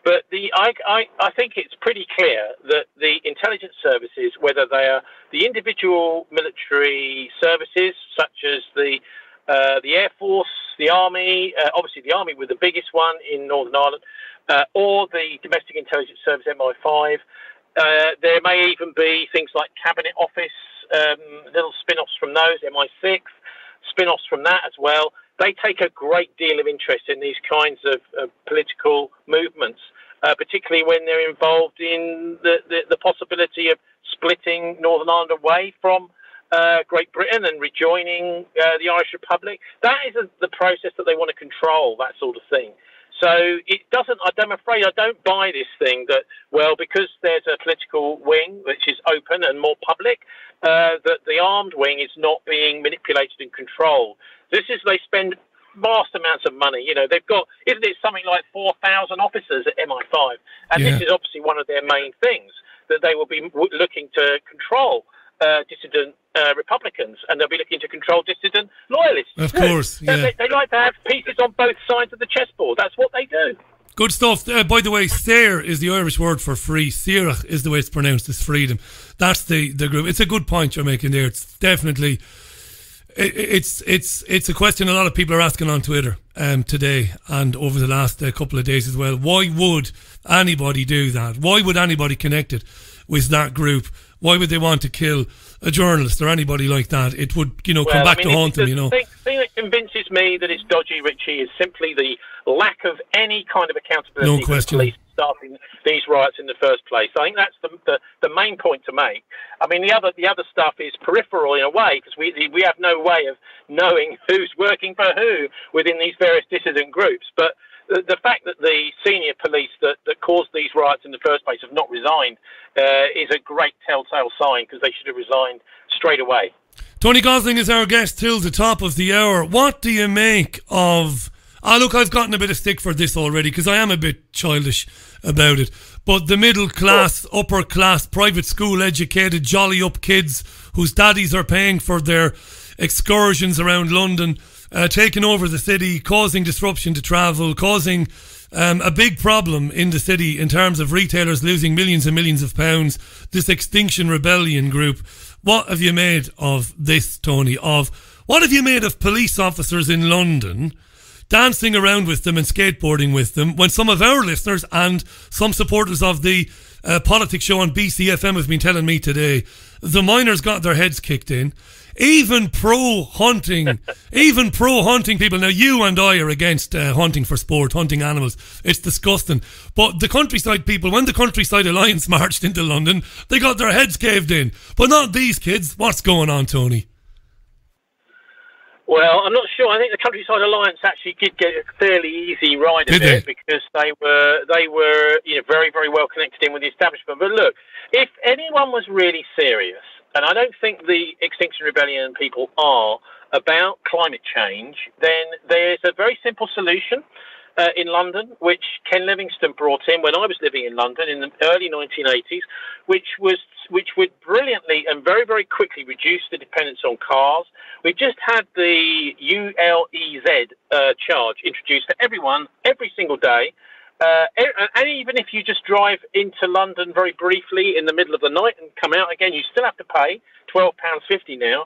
But I think it's pretty clear that the intelligence services, whether they are the individual military services, such as the Air Force, the Army, obviously the Army were the biggest one in Northern Ireland, or the Domestic Intelligence Service, MI5. There may even be things like Cabinet Office, little spin-offs from those, MI6, spin-offs from that as well. They take a great deal of interest in these kinds of political movements, particularly when they're involved in the possibility of splitting Northern Ireland away from Great Britain and rejoining the Irish Republic. That is the process that they want to control, that sort of thing. So it doesn't, I'm afraid I don't buy this thing that, well, because there's a political wing which is open and more public, that the armed wing is not being manipulated and controlled. They spend vast amounts of money. You know, they've got, isn't it something like 4,000 officers at MI5? And this is obviously one of their main things, that they will be looking to control dissident Republicans, and they'll be looking to control dissident loyalists. Of course, yeah. They like to have pieces on both sides of the chessboard. That's what they do. Good stuff. By the way, Sair is the Irish word for free. Saoirach is the way it's pronounced, is freedom. That's the group. It's a good point you're making there. It's definitely... It's a question a lot of people are asking on Twitter today and over the last couple of days as well. Why would anybody do that? Why would anybody connect it with that group? Why would they want to kill a journalist or anybody like that? It would, come back to haunt them, The thing that convinces me that it's dodgy, Richie, is simply the lack of any kind of accountability. No question. For police starting these riots in the first place. I think that's the main point to make. I mean, the other stuff is peripheral in a way, because we have no way of knowing who's working for who within these various dissident groups. But the fact that the senior police that caused these riots in the first place have not resigned is a great telltale sign, because they should have resigned straight away. Tony Gosling is our guest till the top of the hour. What do you make of... look, I've gotten a bit of stick for this already, because I am a bit childish about it. But the middle class, upper class, private school educated, jolly up kids whose daddies are paying for their excursions around London, taking over the city, causing disruption to travel, causing a big problem in the city in terms of retailers losing millions and millions of pounds. This Extinction Rebellion group. What have you made of this, Tony? What have you made of police officers in London dancing around with them and skateboarding with them, when some of our listeners and some supporters of the politics show on BCfm have been telling me today the miners got their heads kicked in? Even pro-hunting people. Now, you and I are against hunting for sport, hunting animals. It's disgusting. But the countryside people, when the Countryside Alliance marched into London, they got their heads caved in. But not these kids. What's going on, Tony? Well, I'm not sure. I think the Countryside Alliance actually did get a fairly easy ride of it, because they were very, very well connected in with the establishment. But look, if anyone was really serious, and I don't think the Extinction Rebellion people are, about climate change, then there's a very simple solution in London, which Ken Livingstone brought in when I was living in London in the early 1980s, which would brilliantly and very, very quickly reduce the dependence on cars. We've just had the ULEZ charge introduced for everyone every single day. And even if you just drive into London very briefly in the middle of the night and come out again, you still have to pay £12.50 now.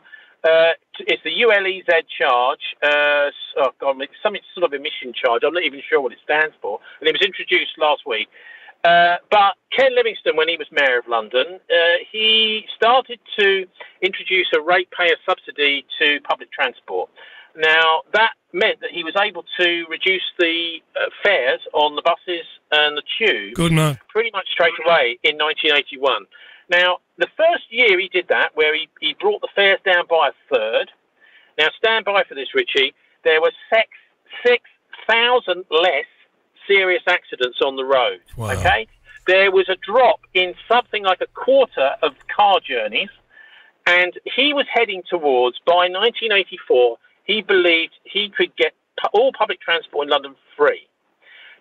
It's the ULEZ charge. It's some sort of emission charge. I'm not even sure what it stands for. And it was introduced last week. But Ken Livingstone, when he was Mayor of London, he started to introduce a ratepayer subsidy to public transport. Now, that meant that he was able to reduce the fares on the buses and the tube pretty much straight away in 1981. Now, the first year he did that, where he brought the fares down by a third. Now, stand by for this, Richie. There were 6,000 less serious accidents on the road. Wow. Okay? There was a drop in something like a quarter of car journeys, and he was heading towards, by 1984, he believed he could get all public transport in London free.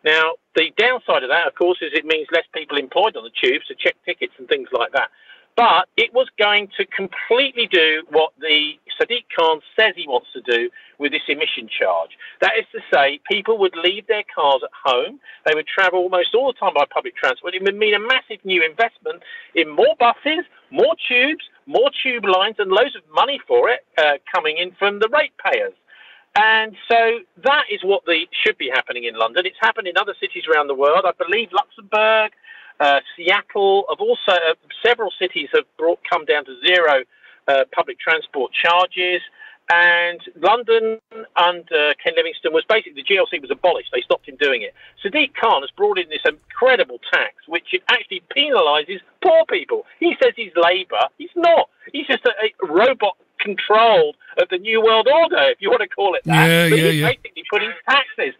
Now, the downside of that, of course, is it means less people employed on the tubes to check tickets and things like that. But it was going to completely do what the Sadiq Khan says he wants to do with this emission charge. That is to say, people would leave their cars at home. They would travel almost all the time by public transport. It would mean a massive new investment in more buses, more tubes, more tube lines, and loads of money for it coming in from the ratepayers. And so that is what should be happening in London. It's happened in other cities around the world. I believe Luxembourg, Seattle, several cities have come down to zero public transport charges. And London under Ken Livingstone was basically, the GLC was abolished. They stopped him doing it. Sadiq Khan has brought in this incredible tax, which actually penalises poor people. He says he's Labour. He's not. He's just a robot controlled of the New World Order, if you want to call it that. He's basically putting taxes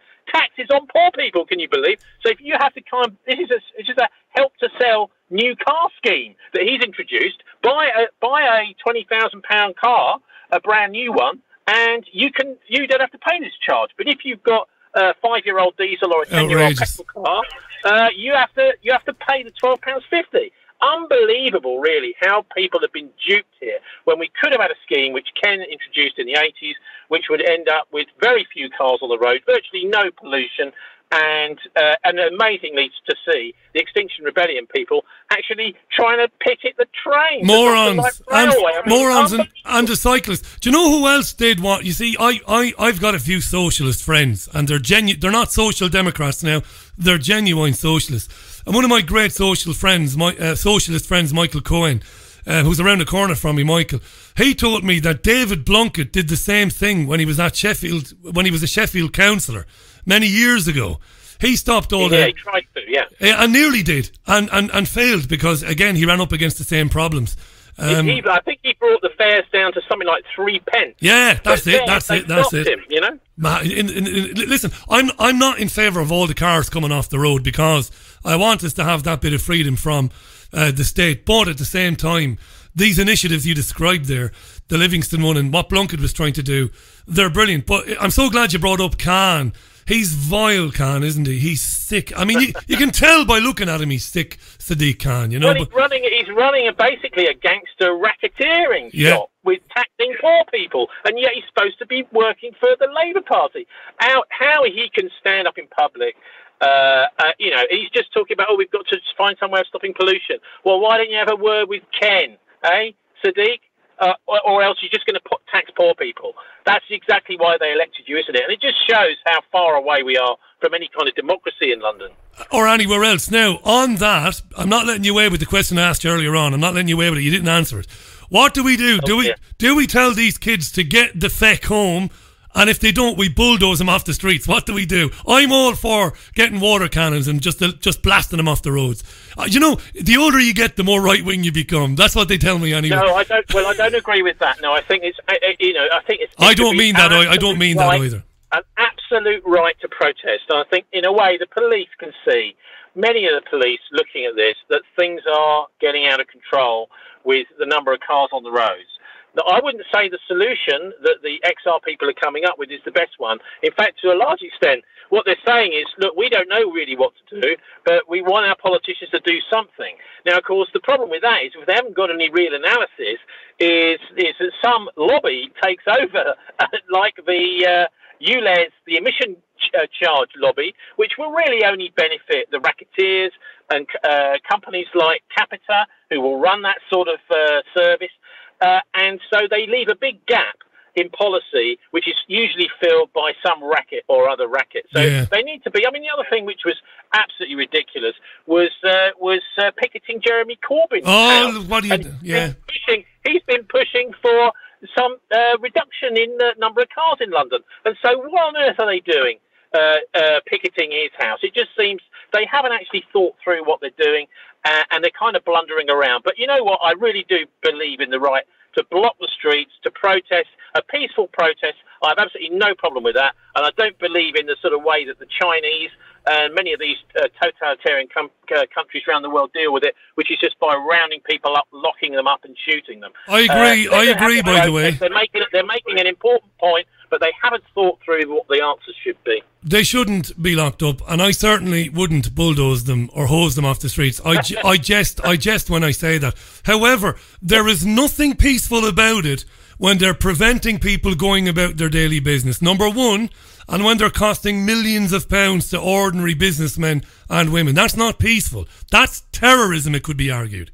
on poor people, can you believe? So if you have to this is a help to sell new car scheme that he's introduced. Buy a £20,000 car, a brand new one, and you don't have to pay this charge. But if you've got a 5-year-old diesel or a 10-year-old petrol car, you have to pay the £12.50. Unbelievable, really, how people have been duped here when we could have had a scheme which Ken introduced in the 80s, which would end up with very few cars on the road, virtually no pollution, and amazingly to see the Extinction Rebellion people actually trying to picket the train. Morons and the cyclists. Do you know who else did what? You see, I've got a few socialist friends, and they're not social democrats now. They're genuine socialists. And one of my great socialist friends, Michael Cohen, who's around the corner from me, Michael, he told me that David Blunkett did the same thing when he was at Sheffield, when he was a Sheffield councillor many years ago. He stopped all that. Yeah, he tried to, yeah. And nearly did, and failed because, again, he ran up against the same problems. I think he brought the fares down to something like 3 pence. Yeah, that's it. Him, you know? Listen, I'm not in favour of all the cars coming off the road because I want us to have that bit of freedom from the state. But at the same time, these initiatives you described there, the Livingston one and what Blunkett was trying to do, they're brilliant. But I'm so glad you brought up Khan. He's vile, Khan, isn't he? He's sick. I mean, you can tell by looking at him he's sick, Sadiq Khan, you know. Well, he's running basically a gangster racketeering shop with taxing poor people, and yet he's supposed to be working for the Labour Party. How he can stand up in public, he's just talking about, we've got to find some way of stopping pollution. Well, why don't you have a word with Ken, Sadiq? Or else you're just going to tax poor people. That's exactly why they elected you, isn't it? And it just shows how far away we are from any kind of democracy in London. Or anywhere else. Now, on that, I'm not letting you away with the question I asked you earlier on. I'm not letting you away with it. You didn't answer it. What do we do? Do we tell these kids to get the feck home? And if they don't, we bulldoze them off the streets. What do we do? I'm all for getting water cannons and just blasting them off the roads. The older you get, the more right wing you become. That's what they tell me anyway. No, I don't. Well, I don't agree with that. No, I think it's. I don't mean that. I don't mean that either. An absolute right to protest. And I think, in a way, the police can see. Many of the police looking at this that things are getting out of control with the number of cars on the roads. Now, I wouldn't say the solution that the XR people are coming up with is the best one. In fact, to a large extent, what they're saying is, look, we don't know really what to do, but we want our politicians to do something. Now, of course, the problem with that is if they haven't got any real analysis, is that some lobby takes over, like the ULEZ, the emission charge lobby, which will really only benefit the racketeers and companies like Capita, who will run that sort of service. And so they leave a big gap in policy, which is usually filled by some racket or other racket. So they need to be. I mean, the other thing which was absolutely ridiculous was picketing Jeremy Corbyn. Oh, what do you do? Yeah. He's been pushing for some reduction in the number of cars in London. And so what on earth are they doing picketing his house? It just seems they haven't actually thought through what they're doing. And they're kind of blundering around. But you know what? I really do believe in the right to block the streets, to protest, a peaceful protest. I have absolutely no problem with that. And I don't believe in the sort of way that the Chinese and many of these totalitarian countries around the world deal with it, which is just by rounding people up, locking them up and shooting them. I agree, by the way. They're making an important point, but they haven't thought through what the answers should be. They shouldn't be locked up, and I certainly wouldn't bulldoze them or hose them off the streets. I jest when I say that. However, there is nothing peaceful about it when they're preventing people going about their daily business. Number one, and when they're costing millions of pounds to ordinary businessmen and women. That's not peaceful. That's terrorism, it could be argued.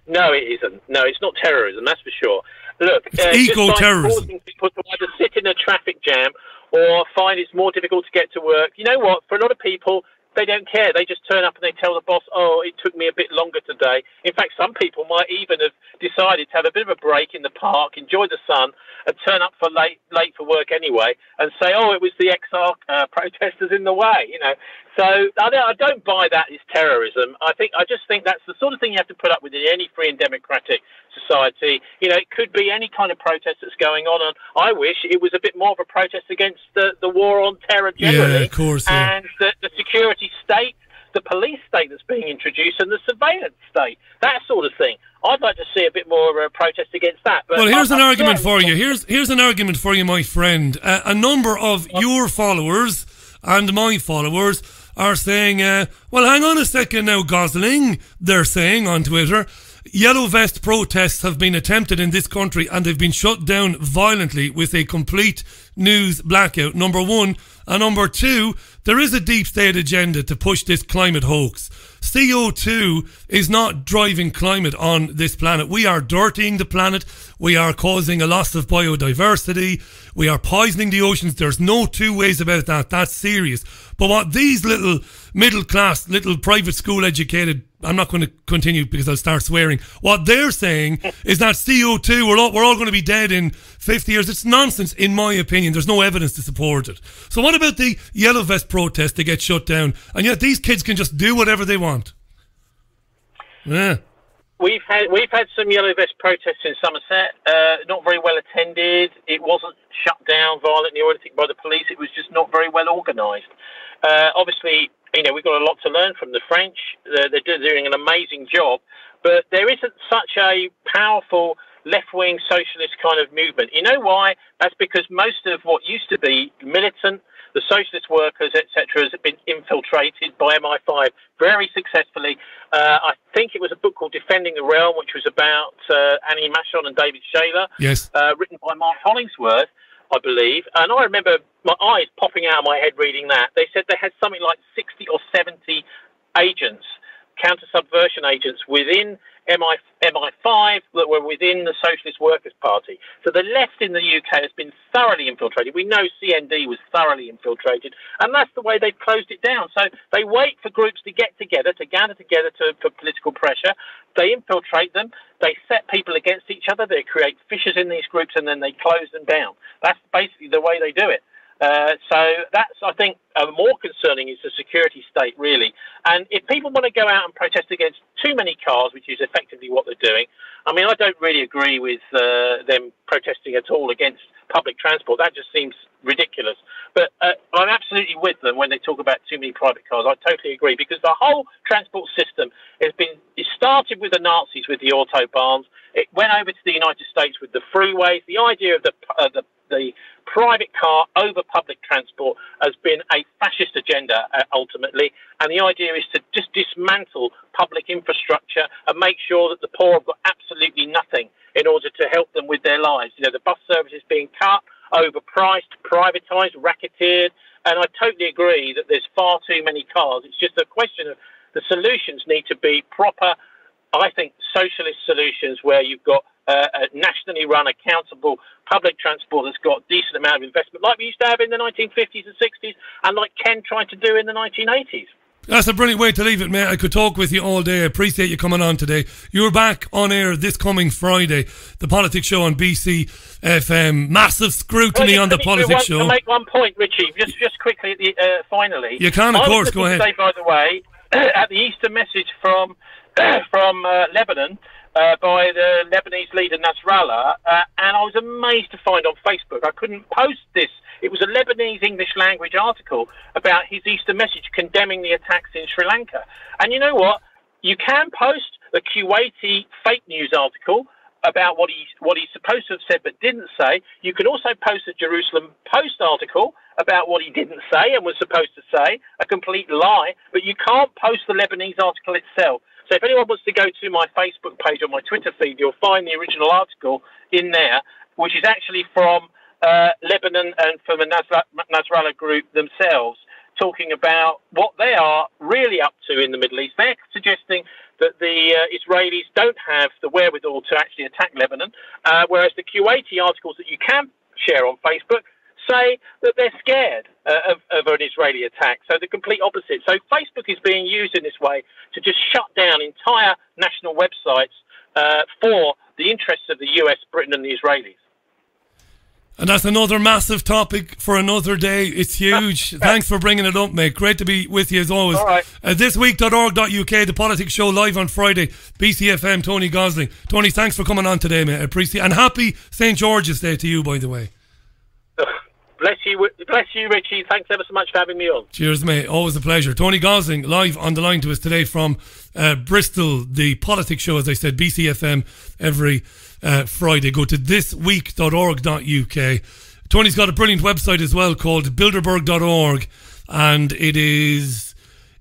No, it isn't. No, it's not terrorism, that's for sure. Look, it's eco-terrorism. Just by forcing people to either sit in a traffic jam or find it's more difficult to get to work. You know what? For a lot of people, they don't care. They just turn up and they tell the boss, oh, it took me a bit longer today. In fact, some people might even have decided to have a bit of a break in the park, enjoy the sun, and turn up for late for work anyway, and say, oh, it was the XR protesters in the way, you know. So I don't buy that as terrorism. I just think that's the sort of thing you have to put up with in any free and democratic society. You know, it could be any kind of protest that's going on, and I wish it was a bit more of a protest against the war on terror generally, of course, and the security state, the police state that's being introduced, and the surveillance state, that sort of thing. I'd like to see a bit more protest against that. But well, here's an argument for you. Here's an argument for you, my friend. A number of your followers and my followers are saying, well, hang on a second now, Gosling, they're saying on Twitter, yellow vest protests have been attempted in this country and they've been shut down violently with a complete news blackout, number one. And number two, there is a deep state agenda to push this climate hoax. CO2 is not driving climate on this planet. We are dirtying the planet. We are causing a loss of biodiversity. We are poisoning the oceans. There's no two ways about that. That's serious. But what these little middle class, little private school educated, I'm not going to continue because I'll start swearing. What they're saying is that CO2, we're all going to be dead in 50 years. It's nonsense, in my opinion. There's no evidence to support it. So what about the yellow vest protest to get shut down? And yet these kids can just do whatever they want. Yeah. We've had some yellow vest protests in Somerset, not very well attended. It wasn't shut down violently or anything by the police. It was just not very well organised. Obviously, you know, we've got a lot to learn from the French. They're doing an amazing job, but there isn't such a powerful left-wing socialist kind of movement. You know why? That's because most of what used to be militant, the socialist workers, etc., has been infiltrated by MI5 very successfully. I think it was a book called Defending the Realm, which was about Annie Machon and David Shaler, yes, written by Mark Hollingsworth, I believe. And I remember my eyes popping out of my head reading that. They said they had something like 60 or 70 agents, counter-subversion agents within MI5 that were within the Socialist Workers' Party. So the left in the UK has been thoroughly infiltrated. We know CND was thoroughly infiltrated, and that's the way they've closed it down. So they wait for groups to get together, to gather together for political pressure. They infiltrate them. They set people against each other. They create fissures in these groups, and then they close them down. That's basically the way they do it. So that's, I think, more concerning is the security state, really. And if people want to go out and protest against too many cars, which is effectively what they're doing, I mean, I don't really agree with them protesting at all against public transport. That just seems ridiculous. But I'm absolutely with them when they talk about too many private cars. I totally agree, because the whole transport system it started with the Nazis with the autobahns. It went over to the United States with the freeways. The idea of the private car over public transport has been a fascist agenda, ultimately. And the idea is to just dismantle public infrastructure and make sure that the poor have got absolutely nothing in order to help them with their lives. You know, the bus service is being cut, overpriced, privatised, racketeered. And I totally agree that there's far too many cars. It's just a question of the solutions need to be proper, I think, socialist solutions where you've got a nationally run, accountable public transport that's got a decent amount of investment, like we used to have in the 1950s and 60s, and like Ken tried to do in the 1980s. That's a brilliant way to leave it, mate. I could talk with you all day. I appreciate you coming on today. You're back on air this coming Friday, the Politics Show on BCfm. Massive scrutiny on the Politics Show. To make one point, Richie, just quickly, finally. You can, of course, go ahead. Say, by the way, at the Easter message from Lebanon, by the Lebanese leader Nasrallah, and I was amazed to find on Facebook, I couldn't post this. It was a Lebanese English language article about his Easter message condemning the attacks in Sri Lanka. And you know what? You can post the Kuwaiti fake news article about what he's supposed to have said but didn't say. You can also post the Jerusalem Post article about what he didn't say and was supposed to say, a complete lie, but you can't post the Lebanese article itself. So if anyone wants to go to my Facebook page or my Twitter feed, you'll find the original article in there, which is actually from Lebanon and from the Nasrallah group themselves, talking about what they are really up to in the Middle East. They're suggesting that the Israelis don't have the wherewithal to actually attack Lebanon, whereas the Kuwaiti articles that you can share on Facebook say that they're scared of an Israeli attack. So the complete opposite. So Facebook is being used in this way to just shut down entire national websites for the interests of the US, Britain and the Israelis. And that's another massive topic for another day. It's huge. Thanks for bringing it up, mate. Great to be with you as always. All right. Thisweek.org.uk, the politics show live on Friday. BCfm, Tony Gosling. Tony, thanks for coming on today, mate. I appreciate it. And happy St. George's Day to you, by the way. Bless you, Richie. Thanks ever so much for having me on. Cheers, mate. Always a pleasure. Tony Gosling, live on the line to us today from Bristol, the politics show, as I said, BCfm every Friday. Go to thisweek.org.uk. Tony's got a brilliant website as well called bilderberg.org, and it is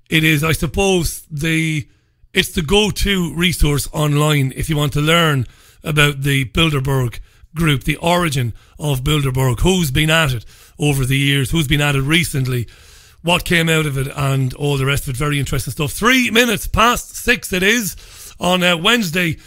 I suppose it's the go-to resource online if you want to learn about the Bilderberg group, the origin of Bilderberg, who's been at it over the years, who's been at it recently, what came out of it, and all the rest of it. Very interesting stuff. 3 minutes past 6 it is on Tuesday,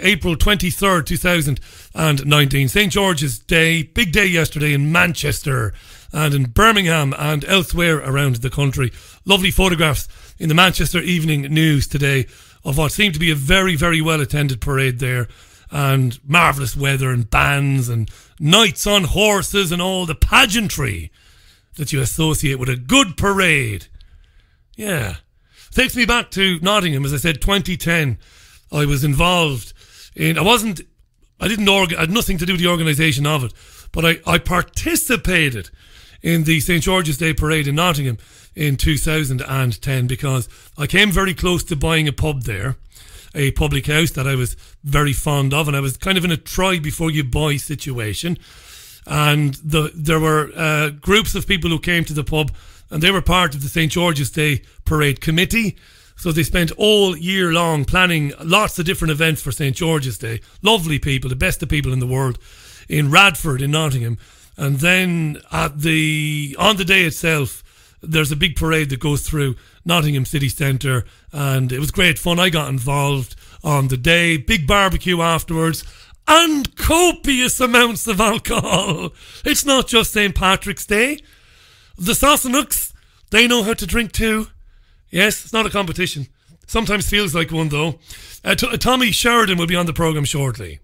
April 23rd, 2019. St. George's Day, big day yesterday in Manchester and in Birmingham and elsewhere around the country. Lovely photographs in the Manchester Evening News today of what seemed to be a very, very well-attended parade there, and marvellous weather and bands and knights on horses and all the pageantry that you associate with a good parade. Yeah. Takes me back to Nottingham, as I said, 2010. I was involved in, I had nothing to do with the organisation of it, but I participated in the St. George's Day parade in Nottingham in 2010 because I came very close to buying a pub there, a public house that I was very fond of, and I was kind of in a try before you buy situation. And there were groups of people who came to the pub, and they were part of the St. George's Day Parade Committee. So they spent all year long planning lots of different events for St. George's Day. Lovely people, the best of people in the world, in Radford in Nottingham. And then on the day itself, there's a big parade that goes through Nottingham city centre, and it was great fun. I got involved on the day, big barbecue afterwards, and copious amounts of alcohol. It's not just St. Patrick's Day. The Sassenachs, they know how to drink too. Yes, it's not a competition. Sometimes feels like one though. Tommy Sheridan will be on the programme shortly.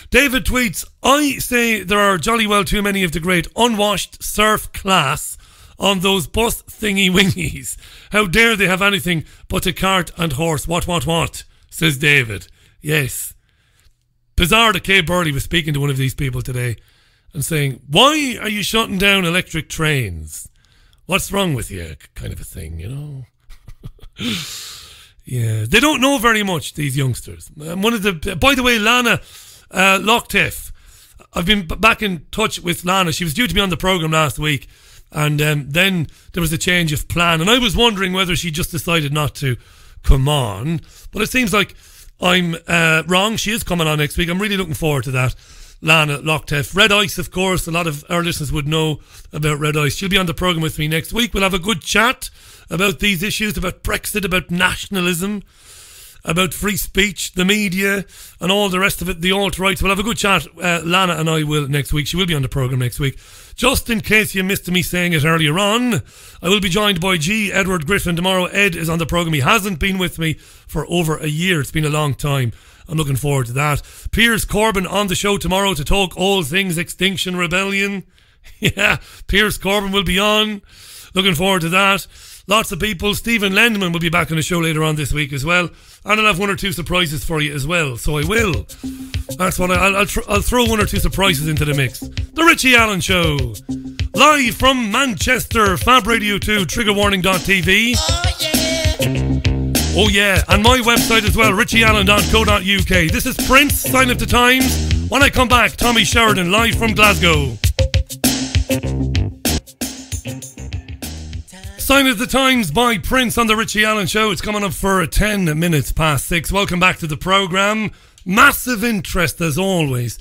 David tweets, I say there are jolly well too many of the great unwashed surf class on those bus thingy-wingies. How dare they have anything but a cart and horse? What, says David. Yes. Bizarre that Kay Burley was speaking to one of these people today and saying, why are you shutting down electric trains? What's wrong with you? Kind of a thing, you know. Yeah, they don't know very much, these youngsters. By the way, Lana Lochtef, I've been back in touch with Lana. She was due to be on the programme last week, and then there was a change of plan, and I was wondering whether she just decided not to come on, but it seems like I'm wrong. She is coming on next week. I'm really looking forward to that. Lana Lochtef. Red Ice, of course, a lot of our listeners would know about Red Ice. She'll be on the programme with me next week. We'll have a good chat about these issues, about Brexit, about nationalism, about free speech, the media, and all the rest of it, the alt-rights. We'll have a good chat. Lana and I will next week. She will be on the programme next week. Just in case you missed me saying it earlier on, I will be joined by G. Edward Griffin tomorrow. Ed is on the programme. He hasn't been with me for over a year. It's been a long time. I'm looking forward to that. Piers Corbyn on the show tomorrow to talk all things Extinction Rebellion. Yeah, Piers Corbyn will be on. Looking forward to that. Lots of people. Stephen Lendman will be back on the show later on this week as well. And I'll have one or two surprises for you as well. So I will. That's what I'll throw one or two surprises into the mix. The Richie Allen Show. Live from Manchester. Fab Radio 2. Triggerwarning.tv. Oh yeah. And my website as well. richieallen.co.uk. This is Prince. Sign of the Times. When I come back, Tommy Sheridan live from Glasgow. Sign of the Times by Prince on the Richie Allen Show. It's coming up for 10 minutes past 6. Welcome back to the programme. Massive interest, as always,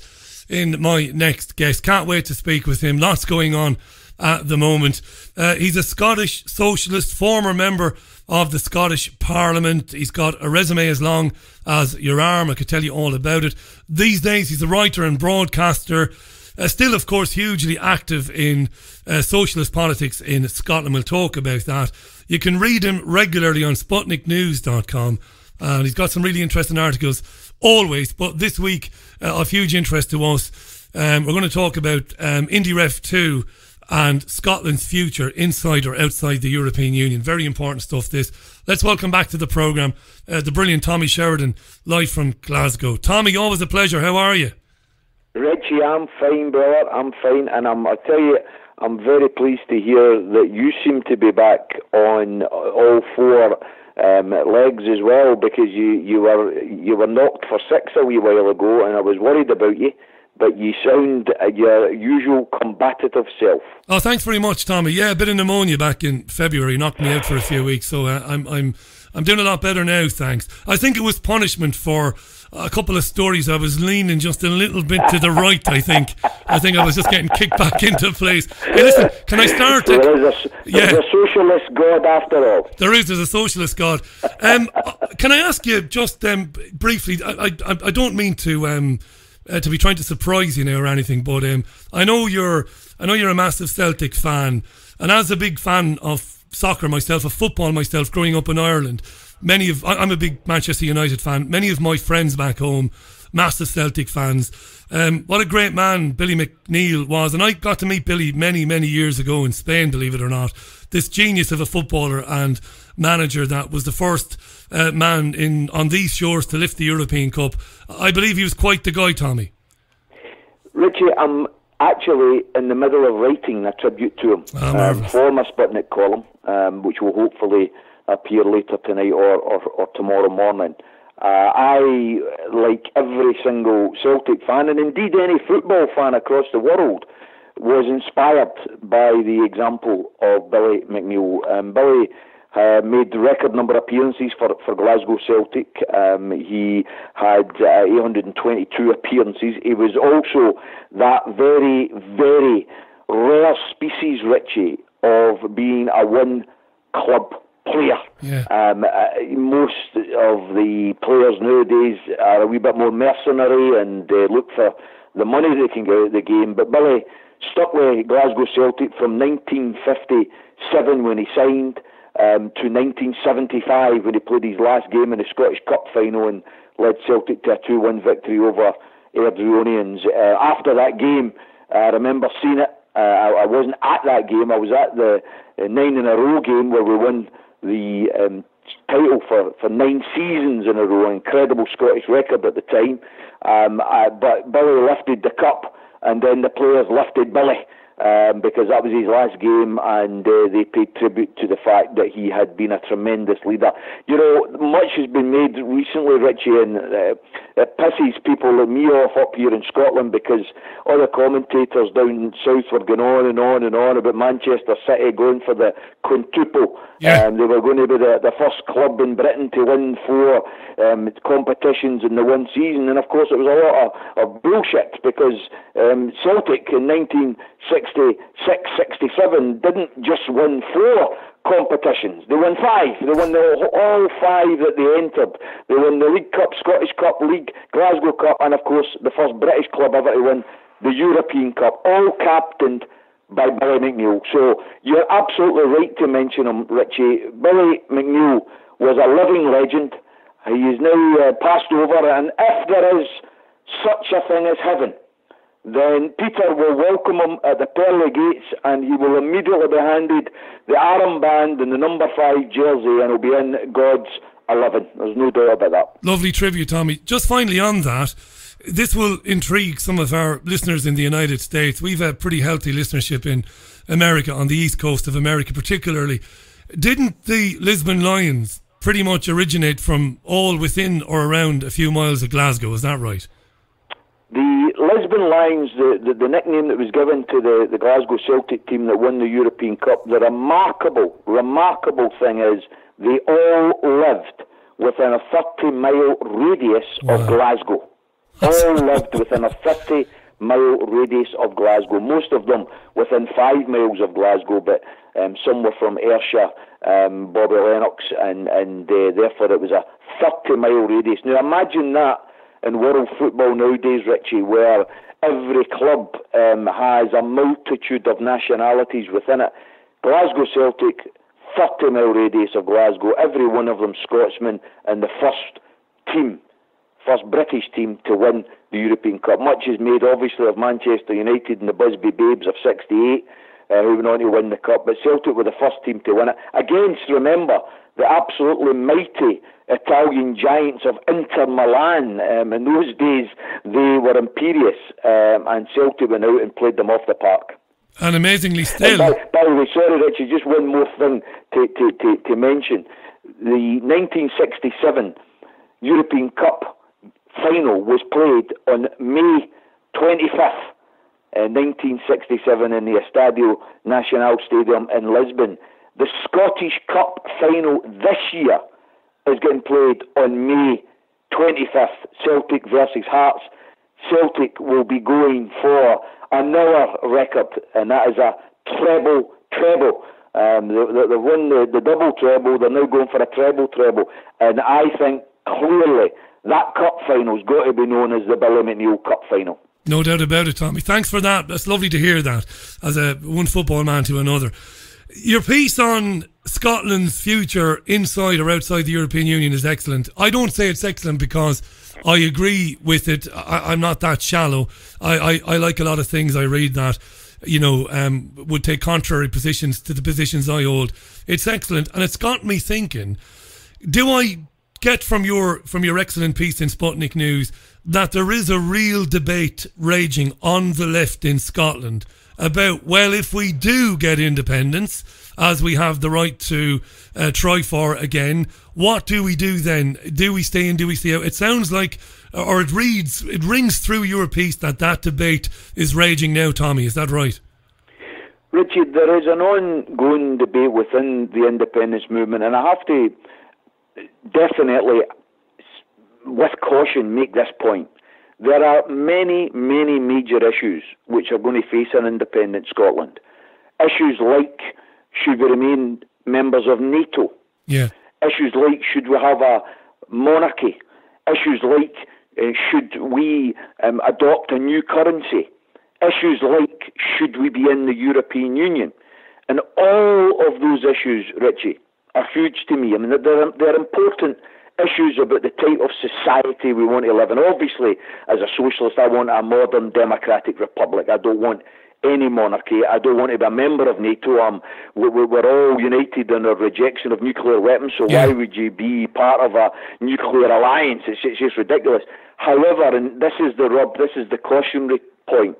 in my next guest. Can't wait to speak with him. Lots going on at the moment. He's a Scottish socialist, former member of the Scottish Parliament. He's got a resume as long as your arm. I could tell you all about it. These days, he's a writer and broadcaster. still, of course, hugely active in socialist politics in Scotland. We'll talk about that. You can read him regularly on SputnikNews.com, and he's got some really interesting articles always. But this week, of huge interest to us, we're going to talk about IndyRef 2 and Scotland's future inside or outside the European Union. Very important stuff, this. Let's welcome back to the programme the brilliant Tommy Sheridan, live from Glasgow. Tommy, always a pleasure. How are you? Richie, I'm fine, brother. I'm fine, and I tell you, I'm very pleased to hear that you seem to be back on all four legs as well, because you were knocked for six a wee while ago, and I was worried about you. But you sound your usual combative self. Oh, thanks very much, Tommy. Yeah, a bit of pneumonia back in February knocked me out for a few weeks, so I'm doing a lot better now, thanks. I think it was punishment for a couple of stories. I was leaning just a little bit to the right, I think. I was just getting kicked back into place. Hey, listen, can I start? There's a socialist God after all. There's a socialist God. Can I ask you just briefly, I don't mean to be trying to surprise you now or anything, but I know you're a massive Celtic fan, and as a big fan of soccer myself, of football myself, growing up in Ireland, I'm a big Manchester United fan. Many of my friends back home, massive Celtic fans. What a great man Billy McNeill was, and I got to meet Billy many, many years ago in Spain, believe it or not. This genius of a footballer and manager that was the first man on these shores to lift the European Cup. I believe he was quite the guy, Tommy. Richie, I'm actually in the middle of writing a tribute to him for my Sputnik column, which will hopefully appear later tonight or tomorrow morning. I, like every single Celtic fan, and indeed any football fan across the world, was inspired by the example of Billy McNeill. Billy made the record number of appearances for Glasgow Celtic. He had 822 appearances. He was also that very, very rare species, Richie, of being a one-club player. Yeah. Most of the players nowadays are a wee bit more mercenary and look for the money they can get out of the game. But Billy stuck with Glasgow Celtic from 1957 when he signed to 1975 when he played his last game in the Scottish Cup final and led Celtic to a 2-1 victory over Airdrieonians. After that game, I remember seeing it. I wasn't at that game. I was at the 9-in-a-row game where we won the title for 9 seasons in a row, an incredible Scottish record at the time. But Billy lifted the cup, and then the players lifted Billy because that was his last game, and they paid tribute to the fact that he had been a tremendous leader. You know, much has been made recently, Richie, and it pisses people like me off up here in Scotland because all the commentators down south were going on and on and on about Manchester City going for the quintuple. Yeah. They were going to be the first club in Britain to win 4 competitions in the one season, and of course it was a lot of bullshit because Celtic in 1966-67 didn't just win 4 competitions. They won 5. They won all 5 that they entered. They won the League Cup, Scottish Cup, League, Glasgow Cup, and of course the first British club ever to win the European Cup, all captained by Billy McNeill. So you're absolutely right to mention him, Richie. Billy McNeill was a living legend. He is now passed over, and if there is such a thing as heaven, then Peter will welcome him at the pearly gates, and he will immediately be handed the armband and the number 5 jersey, and he'll be in God's 11. There's no doubt about that. Lovely tribute, Tommy. Just finally on that, this will intrigue some of our listeners in the United States. We've a pretty healthy listenership in America, on the east coast of America particularly. Didn't the Lisbon Lions pretty much originate from all within or around a few miles of Glasgow? Is that right? The Lisbon Lions, the nickname that was given to the Glasgow Celtic team that won the European Cup, the remarkable thing is they all lived within a 30-mile radius of Glasgow. All lived within a 30-mile radius of Glasgow. Most of them within 5 miles of Glasgow, but some were from Ayrshire, Bobby Lennox, and therefore it was a 30-mile radius. Now imagine that in world football nowadays, Richie, where every club has a multitude of nationalities within it. Glasgow Celtic, 30-mile radius of Glasgow, every one of them Scotsmen, and the first British team to win the European Cup. Much is made, obviously, of Manchester United and the Busby Babes of '68, who went on to win the Cup, but Celtic were the first team to win it. Against, remember, the absolutely mighty Italian giants of Inter Milan. In those days, they were imperious, and Celtic went out and played them off the park. And amazingly still... By the way, sorry Richie, just one more thing to mention. The 1967 European Cup final was played on May 25th, 1967 in the Estadio Nacional Stadium in Lisbon. The Scottish Cup final this year is getting played on May 25th, Celtic versus Hearts. Celtic will be going for another record, and that is a treble. They won the double treble, they're now going for a treble, and I think clearly that cup final's got to be known as the Billy McNeill Cup final. No doubt about it, Tommy. Thanks for that. That's lovely to hear that, as one football man to another. Your piece on Scotland's future inside or outside the European Union is excellent. I don't say it's excellent because I agree with it. I'm not that shallow. I like a lot of things I read that, would take contrary positions to the positions I hold. It's excellent, and it's got me thinking, do I get from your excellent piece in Sputnik News that there is a real debate raging on the left in Scotland about, well, if we do get independence, as we have the right to try for again, what do we do then? Do we stay in? Do we stay out? It sounds like, or it rings through your piece that debate is raging now, Tommy. Is that right? Richie, there is an ongoing debate within the independence movement, and I have to definitely, with caution, make this point. There are many, many major issues which are going to face an independent Scotland. Issues like, should we remain members of NATO? Yeah. Issues like, should we have a monarchy? Issues like, should we adopt a new currency? Issues like, should we be in the European Union? And all of those issues, Richie, are huge to me. I mean, they're important issues about the type of society we want to live in. Obviously, as a socialist, I want a modern democratic republic. I don't want any monarchy. I don't want to be a member of NATO. We're all united in our rejection of nuclear weapons, so why would you be part of a nuclear alliance? It's just ridiculous. However, and this is the rub, this is the cautionary point,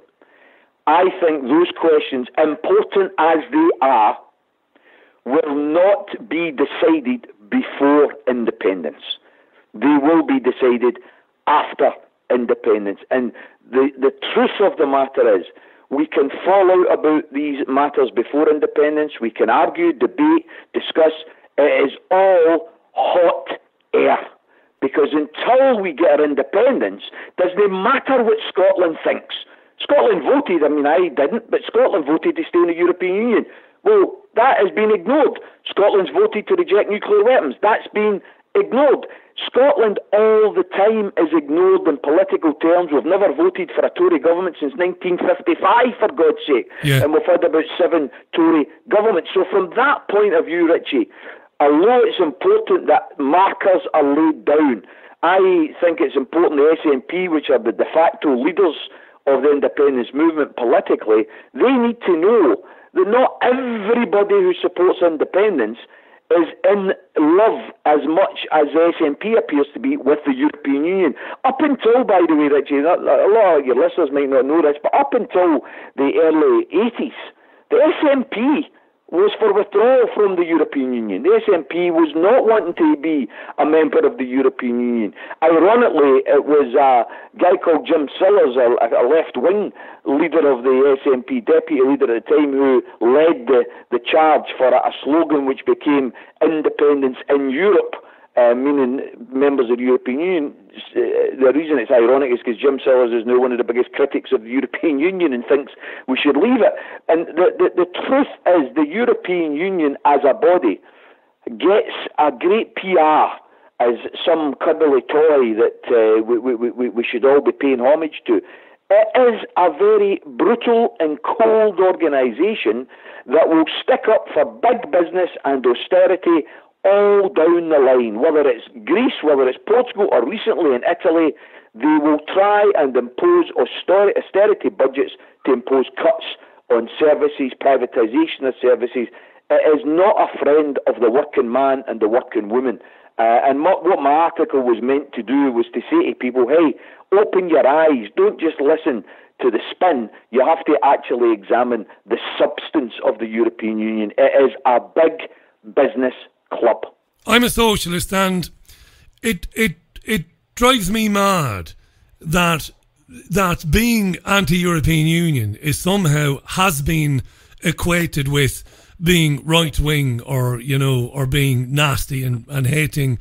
I think those questions, important as they are, will not be decided before independence. They will be decided after independence. And the truth of the matter is, we can fall out about these matters before independence. We can argue, debate, discuss. It is all hot air. Because until we get our independence, doesn't matter what Scotland thinks. Scotland voted, I didn't, but Scotland voted to stay in the European Union. Well, that has been ignored. Scotland's voted to reject nuclear weapons. That's been ignored. Scotland all the time is ignored in political terms. We've never voted for a Tory government since 1955, for God's sake. Yeah. And we've had about 7 Tory governments. So from that point of view, Richie, although it's important that markers are laid down, I think it's important the SNP, which are the de facto leaders of the independence movement politically, they need to know that not everybody who supports independence is in love as much as the SNP appears to be with the European Union. Up until, by the way, Richie, a lot of your listeners might not know this, but up until the early 80s, the SNP was for withdrawal from the European Union. The SNP was not wanting to be a member of the European Union. Ironically, it was a guy called Jim Sillars, a left-wing leader of the SNP, deputy leader at the time, who led the charge for a slogan which became Independence in Europe, meaning members of the European Union. The reason it's ironic is because Jim Sillars is now one of the biggest critics of the European Union and thinks we should leave it. And the truth is, the European Union as a body gets a great PR as some cuddly toy that we should all be paying homage to. It is a very brutal and cold organisation that will stick up for big business and austerity all down the line. Whether it's Greece, whether it's Portugal, or recently in Italy, they will try and impose austerity budgets to impose cuts on services, privatisation of services. It is not a friend of the working man and the working woman. And what my article was meant to do was to say to people, hey, open your eyes, don't just listen to the spin. You have to actually examine the substance of the European Union. It is a big business club. I'm a socialist, and it drives me mad that being anti-European Union is somehow has been equated with being right-wing or being nasty and hating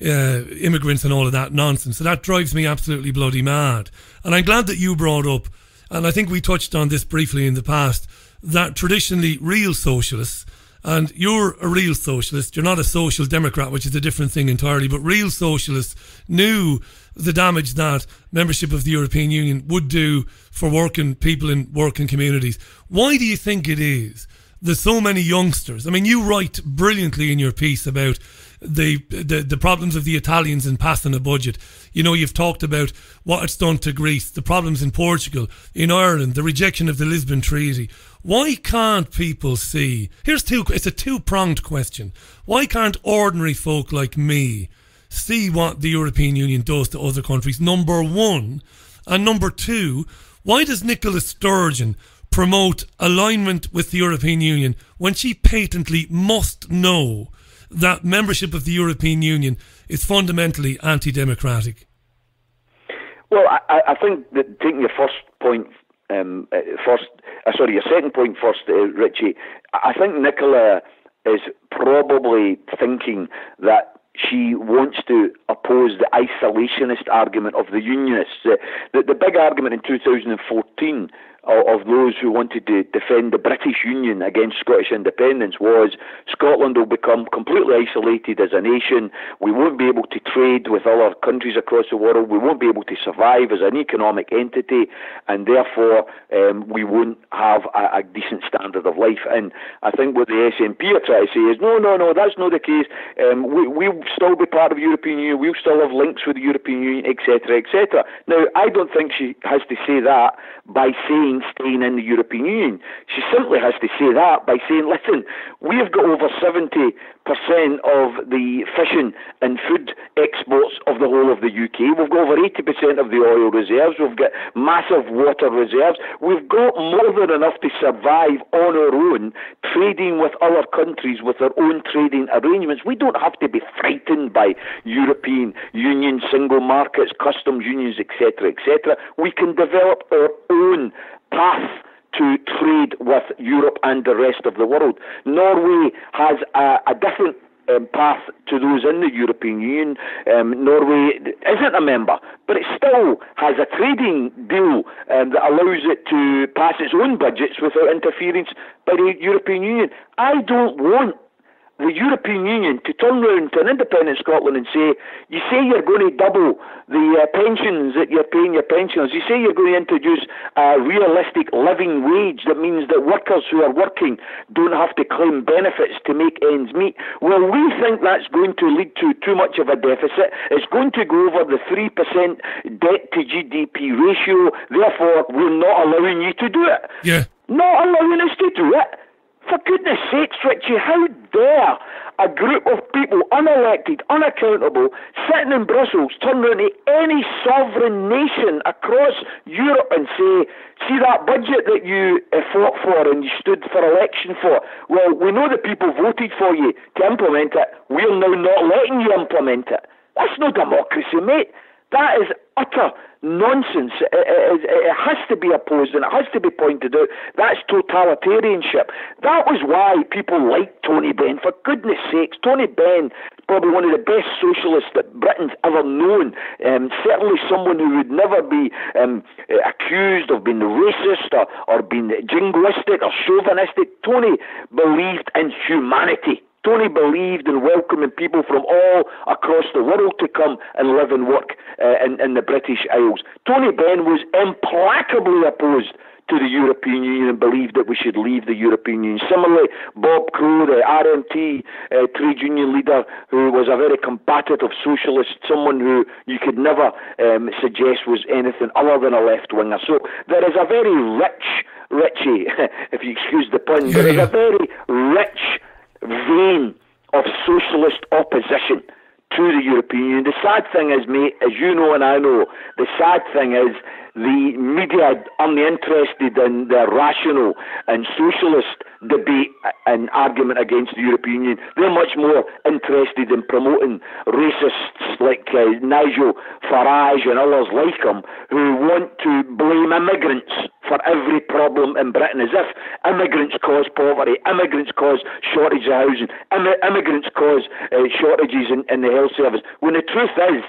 immigrants and all of that nonsense. So that drives me absolutely bloody mad. And I'm glad that you brought up, and I think we touched on this briefly in the past, that traditionally real socialists, and you're a real socialist, you're not a social democrat, which is a different thing entirely, but real socialists knew the damage that membership of the European Union would do for working people in working communities. Why do you think it is there's so many youngsters? I mean, you write brilliantly in your piece about the problems of the Italians in passing a budget. You know, you've talked about what it's done to Greece, the problems in Portugal, in Ireland, the rejection of the Lisbon Treaty. Why can't people see? It's a two-pronged question. Why can't ordinary folk like me see what the European Union does to other countries? Number one. And number two, why does Nicola Sturgeon promote alignment with the European Union when she patently must know that membership of the European Union is fundamentally anti-democratic? Well, I think that taking your first point your second point first, Richie, I think Nicola is probably thinking that she wants to oppose the isolationist argument of the unionists. The big argument in 2014 of those who wanted to defend the British Union against Scottish independence was Scotland will become completely isolated as a nation. We won't be able to trade with other countries across the world. We won't be able to survive as an economic entity, and therefore we won't have a decent standard of life. And I think what the SNP are trying to say is, no, that's not the case. We'll still be part of the European Union. We'll still have links with the European Union, etc., etc. Now, I don't think she has to say that by saying staying in the European Union. She simply has to say that by saying, listen, we've got over 70% of the fishing and food exports of the whole of the UK. We've got over 80% of the oil reserves. We've got massive water reserves. We've got more than enough to survive on our own, trading with other countries with our own trading arrangements. We don't have to be frightened by European Union, single markets, customs unions, etc., etc. We can develop our own path to trade with Europe and the rest of the world. Norway has a different path to those in the European Union. Norway isn't a member, but it still has a trading deal that allows it to pass its own budgets without interference by the European Union. I don't want the European Union to turn round to an independent Scotland and say you're going to double the pensions that you're paying your pensioners. You say you're going to introduce a realistic living wage that means that workers who are working don't have to claim benefits to make ends meet. Well, we think that's going to lead to too much of a deficit. It's going to go over the 3% debt to GDP ratio. Therefore, we're not allowing you to do it. Yeah. Not allowing us to do it. For goodness sakes, Richie, how dare a group of people, unelected, unaccountable, sitting in Brussels, turn around to any sovereign nation across Europe and say, see that budget that you fought for and you stood for election for? Well, we know the people voted for you to implement it. We're now not letting you implement it. That's no democracy, mate. That is utter nonsense. It has to be opposed and it has to be pointed out. That's totalitarianship. That was why people liked Tony Benn. For goodness sakes, Tony Benn is probably one of the best socialists that Britain's ever known. Certainly someone who would never be accused of being racist or being jingoistic or chauvinistic. Tony believed in humanity. Tony believed in welcoming people from all across the world to come and live and work in the British Isles. Tony Benn was implacably opposed to the European Union and believed that we should leave the European Union. Similarly, Bob Crow, the RMT trade union leader, who was a very combative socialist, someone who you could never suggest was anything other than a left-winger. So there is a very Richie, if you excuse the pun, there is a very rich vein of socialist opposition to the European Union. The sad thing is, mate, as you know and I know, the sad thing is the media aren't interested in the rational and socialist debate and argument against the European Union. They're much more interested in promoting racists like Nigel Farage and others like him, who want to blame immigrants for every problem in Britain, as if immigrants cause poverty, immigrants cause shortage of housing, immigrants cause shortages in the health service, when the truth is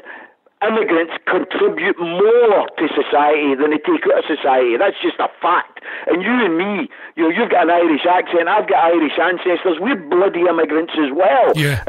immigrants contribute more to society than they take out of society. That's just a fact. And you and me, you've got an Irish accent, I've got Irish ancestors, we're bloody immigrants as well. Yeah.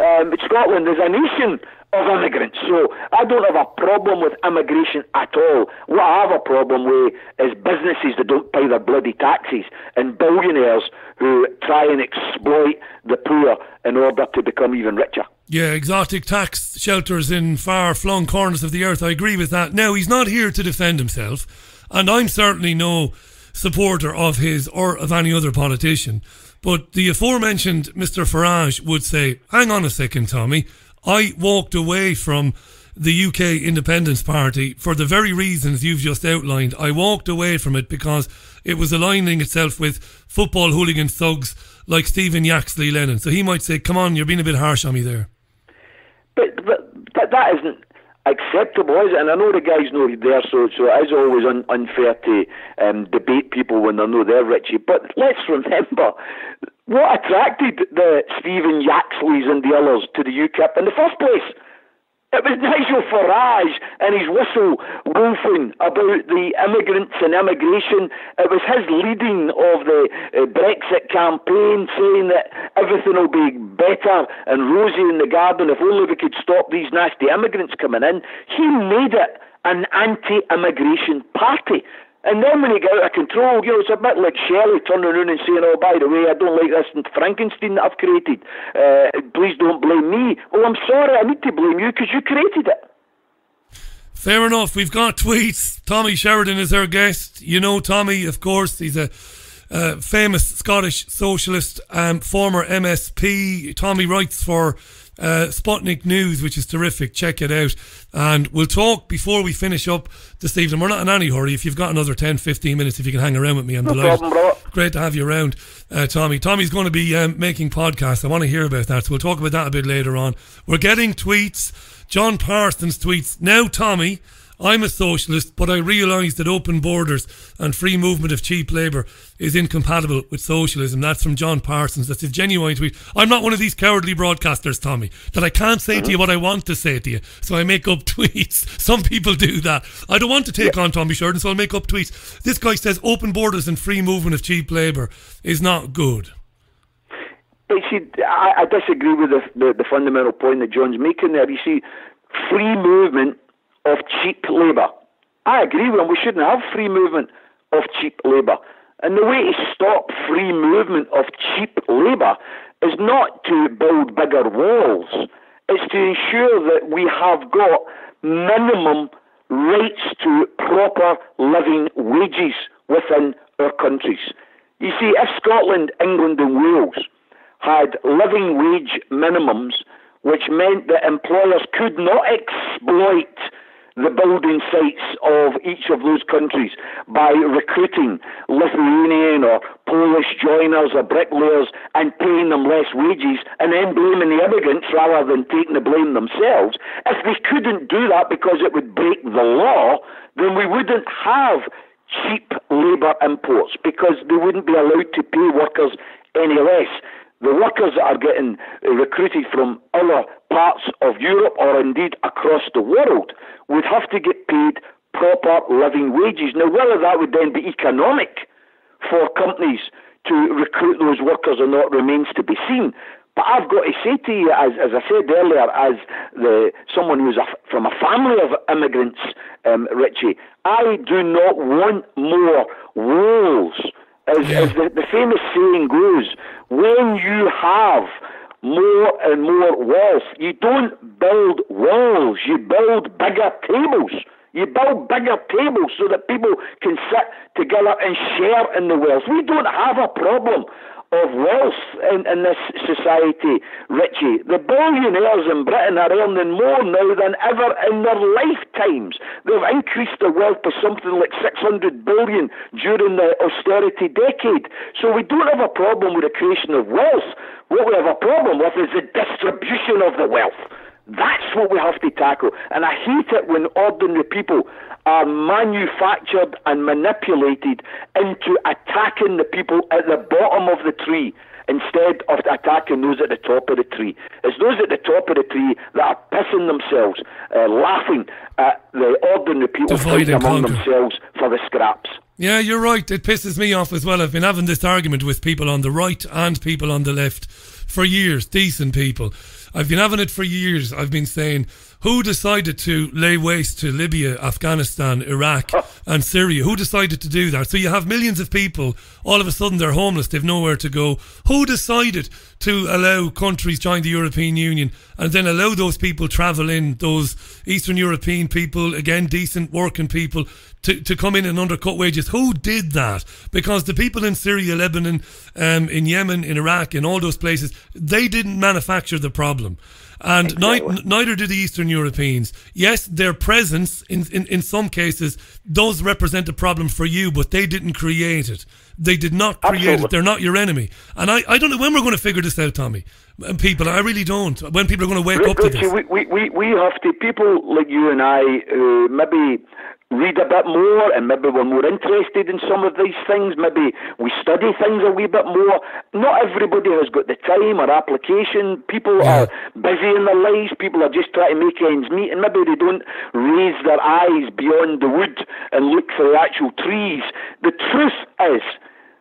Scotland is a nation of immigrants, so I don't have a problem with immigration at all. What I have a problem with is businesses that don't pay their bloody taxes and billionaires who try and exploit the poor in order to become even richer. Yeah, exotic tax shelters in far-flung corners of the earth. I agree with that. Now, he's not here to defend himself, and I'm certainly no supporter of his or of any other politician. But the aforementioned Mr. Farage would say, hang on a second, Tommy, I walked away from the UK Independence Party for the very reasons you've just outlined. I walked away from it because it was aligning itself with football hooligan thugs like Stephen Yaxley Lennon. So he might say, come on, you're being a bit harsh on me there. But that isn't acceptable, is it? And I know the guys know there, so it is always unfair to debate people when they know they're Richie. But let's remember what attracted the Stephen Yaxleys and the others to the UKIP in the first place. It was Nigel Farage and his whistle-wolfing about the immigrants and immigration. It was his leading of the Brexit campaign, saying that everything will be better and rosy in the garden if only we could stop these nasty immigrants coming in. He made it an anti-immigration party. And then when he got out of control, it's a bit like Shelley turning around and saying, oh, by the way, I don't like this Frankenstein that I've created. Please don't blame me. Well, I'm sorry, I need to blame you because you created it. Fair enough. We've got tweets. Tommy Sheridan is our guest. You know Tommy, of course. He's a famous Scottish socialist, former MSP. Tommy writes for Sputnik News, which is terrific. Check it out. And we'll talk before we finish up this evening. We're not in any hurry. If you've got another 10-15 minutes, if you can hang around with me, I'm delighted. Problem, bro. Great to have you around, Tommy. Tommy's going to be making podcasts. I want to hear about that, so we'll talk about that a bit later on. We're getting tweets. John Parsons tweets, now Tommy, I'm a socialist, but I realise that open borders and free movement of cheap labour is incompatible with socialism. That's from John Parsons. That's a genuine tweet. I'm not one of these cowardly broadcasters, Tommy, that I can't say to you what I want to say to you, so I make up tweets. Some people do that. I don't want to take on Tommy Sheridan, so I'll make up tweets. This guy says open borders and free movement of cheap labour is not good. But see, I disagree with the fundamental point that John's making there. You see, free movement of cheap labour. I agree with him. We shouldn't have free movement of cheap labour. And the way to stop free movement of cheap labour is not to build bigger walls. It's to ensure that we have got minimum rights to proper living wages within our countries. You see, if Scotland, England and Wales had living wage minimums, which meant that employers could not exploit the building sites of each of those countries by recruiting Lithuanian or Polish joiners or bricklayers and paying them less wages and then blaming the immigrants rather than taking the blame themselves. If they couldn't do that because it would break the law, then we wouldn't have cheap labour imports because they wouldn't be allowed to pay workers any less. The workers that are getting recruited from other parts of Europe or indeed across the world would have to get paid proper living wages. Now, whether that would then be economic for companies to recruit those workers or not remains to be seen. But I've got to say to you, as I said earlier, as someone who's from a family of immigrants, Richie, I do not want more walls. As the famous saying goes, when you have more and more wealth, you don't build walls, you build bigger tables. You build bigger tables so that people can sit together and share in the wealth. We don't have a problem of wealth in this society, Richie. The billionaires in Britain are earning more now than ever in their lifetimes. They've increased their wealth by something like 600 billion during the austerity decade. So we don't have a problem with the creation of wealth. What we have a problem with is the distribution of the wealth. That's what we have to tackle. And I hate it when ordinary people are manufactured and manipulated into attacking the people at the bottom of the tree instead of attacking those at the top of the tree. It's those at the top of the tree that are pissing themselves, laughing at the ordinary people fighting among themselves for the scraps. Yeah, you're right. It pisses me off as well. I've been having this argument with people on the right and people on the left for years, decent people. I've been having it for years. I've been saying, who decided to lay waste to Libya, Afghanistan, Iraq and Syria? Who decided to do that? So you have millions of people, all of a sudden they're homeless, they've nowhere to go. Who decided to allow countries join the European Union and then allow those people travel in, those Eastern European people, again, decent working people, to come in and undercut wages? Who did that? Because the people in Syria, Lebanon, in Yemen, in Iraq, in all those places, they didn't manufacture the problem. And neither do the Eastern Europeans. Yes, their presence in some cases does represent a problem for you, but they didn't create it. They did not create it. They're not your enemy. And I don't know when we're going to figure this out, Tommy. People, I really don't. When people are going to wake up to this. We have to, people like you and I, maybe read a bit more and maybe we're more interested in some of these things. Maybe we study things a wee bit more. Not everybody has got the time or application. People are busy in their lives. People are just trying to make ends meet, and maybe they don't raise their eyes beyond the wood and look for the actual trees. The truth is,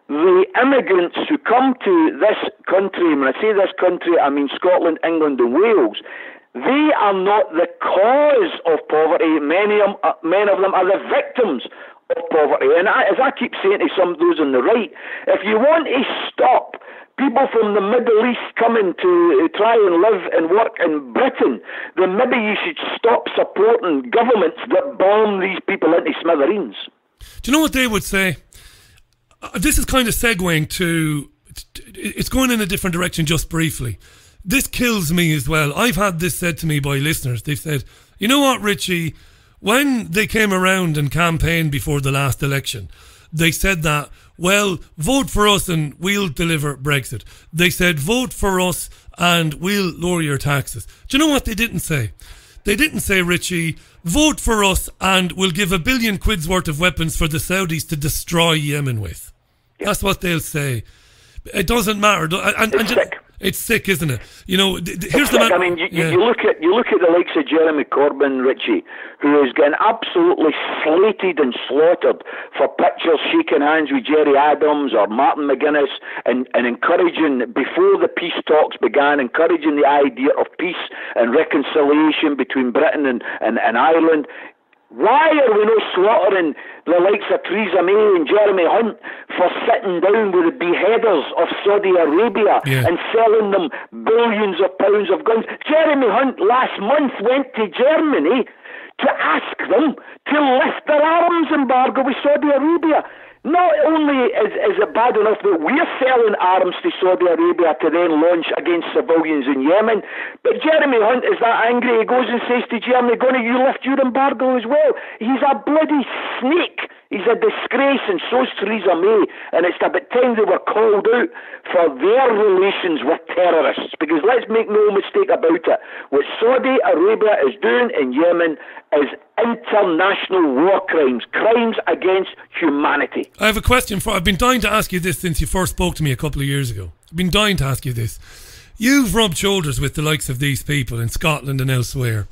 the immigrants who come to this country, and when I say this country, I mean Scotland, England and Wales, they are not the cause of poverty. Many of them are the victims of poverty. And as I keep saying to some of those on the right, if you want to stop people from the Middle East coming to try and live and work in Britain, then maybe you should stop supporting governments that bomb these people into smithereens. Do you know what they would say? This is kind of segueing to... It's going in a different direction just briefly. This kills me as well. I've had this said to me by listeners. They've said, you know what, Richie, when they came around and campaigned before the last election, they said that, well, vote for us and we'll deliver Brexit. They said, vote for us and we'll lower your taxes. Do you know what they didn't say? They didn't say, Richie, vote for us and we'll give £1 billion worth of weapons for the Saudis to destroy Yemen with. That's what they'll say. It doesn't matter. It's sick. It's sick, isn't it? You know, here's the man. I mean, you look at the likes of Jeremy Corbyn, Richie, who is getting absolutely slated and slaughtered for pictures shaking hands with Jerry Adams or Martin McGuinness and encouraging, before the peace talks began, encouraging the idea of peace and reconciliation between Britain and Ireland. Why are we not slaughtering the likes of Theresa May and Jeremy Hunt for sitting down with the beheaders of Saudi Arabia and selling them billions of pounds of guns? Jeremy Hunt last month went to Germany to ask them to lift their arms embargo with Saudi Arabia. Not only is it bad enough that we're selling arms to Saudi Arabia to then launch against civilians in Yemen, but Jeremy Hunt is that angry, he goes and says to Germany, "Gonna you lift your embargo as well?" He's a bloody snake. He's a disgrace, and so's Theresa May, and it's about time they were called out for their relations with terrorists, because let's make no mistake about it, what Saudi Arabia is doing in Yemen is international war crimes, crimes against humanity. I have a question I've been dying to ask you this since you first spoke to me a couple of years ago. I've been dying to ask you this. You've rubbed shoulders with the likes of these people in Scotland and elsewhere.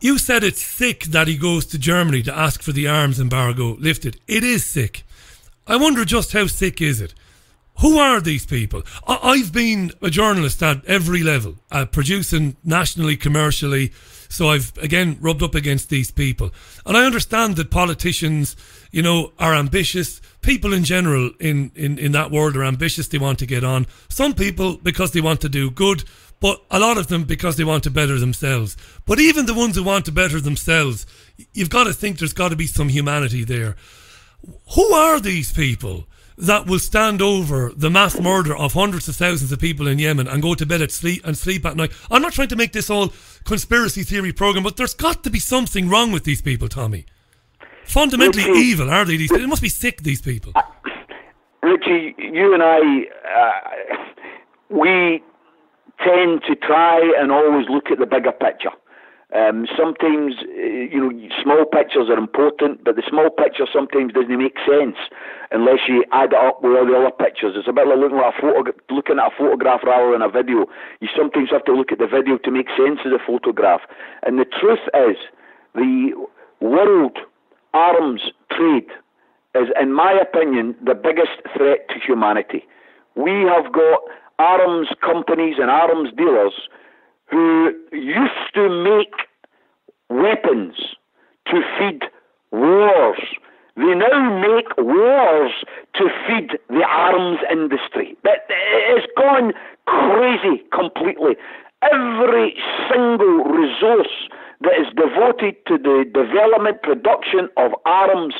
You said it's sick that he goes to Germany to ask for the arms embargo lifted. It is sick. I wonder just how sick is it? Who are these people? I've been a journalist at every level, producing nationally, commercially, so I've, again, rubbed up against these people. And I understand that politicians, you know, are ambitious. People in general in that world are ambitious. They want to get on. Some people because they want to do good, but a lot of them because they want to better themselves. But even the ones who want to better themselves, you've got to think there's got to be some humanity there. Who are these people that will stand over the mass murder of hundreds of thousands of people in Yemen and go to bed and sleep at night? I'm not trying to make this all conspiracy theory program, but there's got to be something wrong with these people, Tommy. Fundamentally evil, are they? These people? They must be sick, these people. Richie, you and I, we tend to try and always look at the bigger picture. Sometimes, small pictures are important, but the small picture sometimes doesn't make sense unless you add it up with all the other pictures. It's a bit like looking at a photograph rather than a video. You sometimes have to look at the video to make sense of the photograph. And the truth is, the world arms trade is, in my opinion, the biggest threat to humanity. We have got arms companies and arms dealers who used to make weapons to feed wars. They now make wars to feed the arms industry. It's gone crazy completely. Every single resource that is devoted to the development, production of arms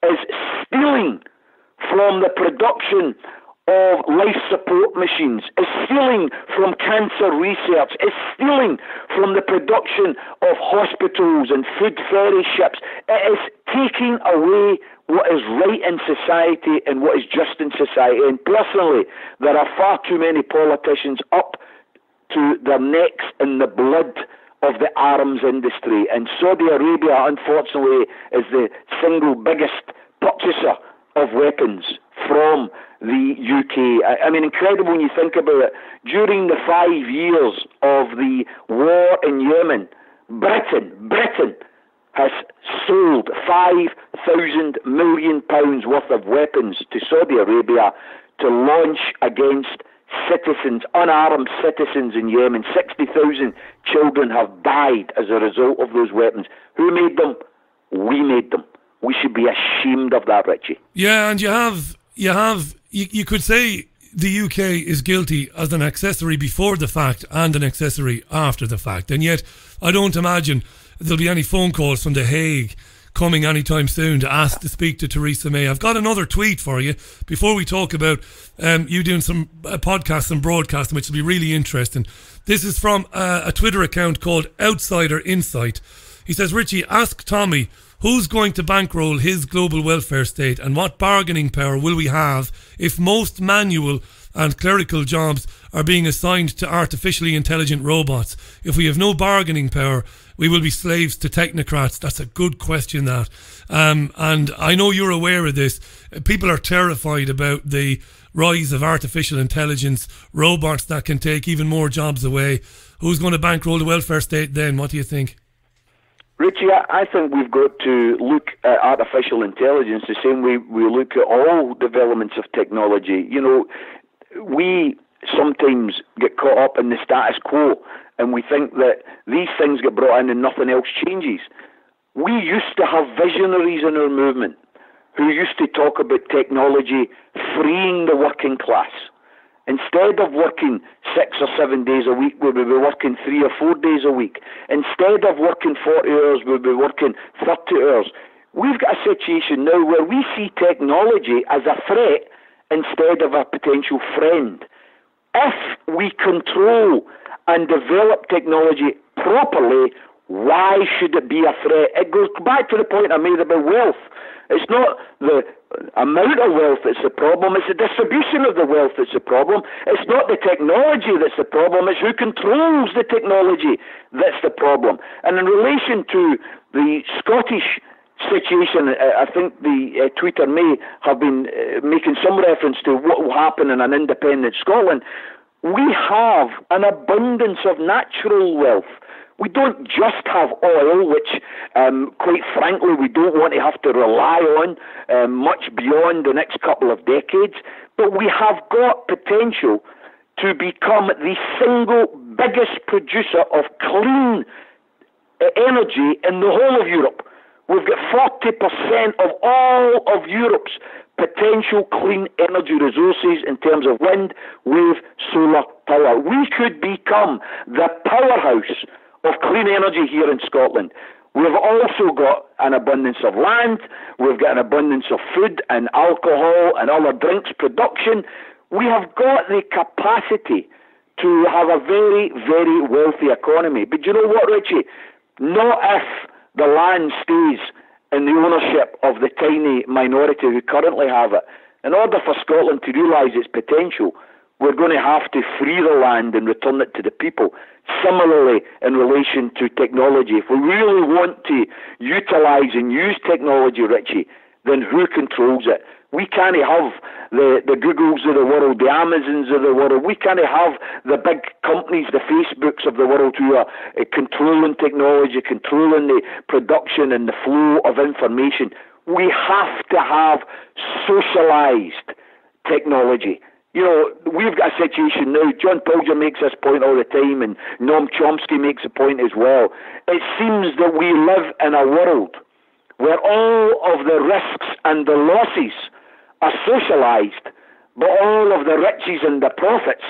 is stealing from the production of life support machines, is stealing from cancer research, is stealing from the production of hospitals and food ferry ships. It is taking away what is right in society and what is just in society. And personally, there are far too many politicians up to their necks in the blood of the arms industry. And Saudi Arabia, unfortunately, is the single biggest purchaser of weapons from the UK. I mean, incredible when you think about it. During the 5 years of the war in Yemen, Britain has sold £5,000 million worth of weapons to Saudi Arabia to launch against citizens, unarmed citizens in Yemen. 60,000 children have died as a result of those weapons. Who made them? We made them. We should be ashamed of that, Richie. Yeah, and you could say the UK is guilty as an accessory before the fact and an accessory after the fact. And yet, I don't imagine there'll be any phone calls from The Hague coming anytime soon to ask to speak to Theresa May. I've got another tweet for you before we talk about you doing some podcasts and broadcasting, which will be really interesting. This is from a Twitter account called Outsider Insight. He says, Richie, ask Tommy who's going to bankroll his global welfare state and what bargaining power will we have if most manual and clerical jobs are being assigned to artificially intelligent robots? If we have no bargaining power, we will be slaves to technocrats. That's a good question, that. And I know you're aware of this. People are terrified about the rise of artificial intelligence, robots that can take even more jobs away. Who's going to bankroll the welfare state then? What do you think? Richie, I think we've got to look at artificial intelligence the same way we look at all developments of technology. You know, we sometimes get caught up in the status quo and we think that these things get brought in and nothing else changes. We used to have visionaries in our movement who used to talk about technology freeing the working class. Instead of working 6 or 7 days a week, we would be working 3 or 4 days a week. Instead of working 40 hours, we'll be working 30 hours. We've got a situation now where we see technology as a threat instead of a potential friend. If we control and develop technology properly, why should it be a threat? It goes back to the point I made about wealth. It's not the amount of wealth that's the problem, it's the distribution of the wealth that's the problem. It's not the technology that's the problem, it's who controls the technology that's the problem. And in relation to the Scottish situation, I think the tweeter may have been making some reference to what will happen in an independent Scotland. We have an abundance of natural wealth. We don't just have oil, which, quite frankly, we don't want to have to rely on much beyond the next couple of decades, but we have got potential to become the single biggest producer of clean energy in the whole of Europe. We've got 40% of all of Europe's potential clean energy resources in terms of wind, wave, solar power. We could become the powerhouse of clean energy here in Scotland. We've also got an abundance of land, we've got an abundance of food and alcohol and other drinks production. We have got the capacity to have a very, very wealthy economy. But you know what, Richie? Not if the land stays in the ownership of the tiny minority who currently have it. In order for Scotland to realise its potential, we're going to have to free the land and return it to the people. Similarly, in relation to technology, if we really want to utilise and use technology, Richie, then who controls it? We can't have the Googles of the world, the Amazons of the world. We can't have the big companies, the Facebooks of the world who are controlling technology, controlling the production and the flow of information. We have to have socialised technology. You know, we've got a situation now, John Pilger makes this point all the time, and Noam Chomsky makes a point as well. It seems that we live in a world where all of the risks and the losses are socialised, but all of the riches and the profits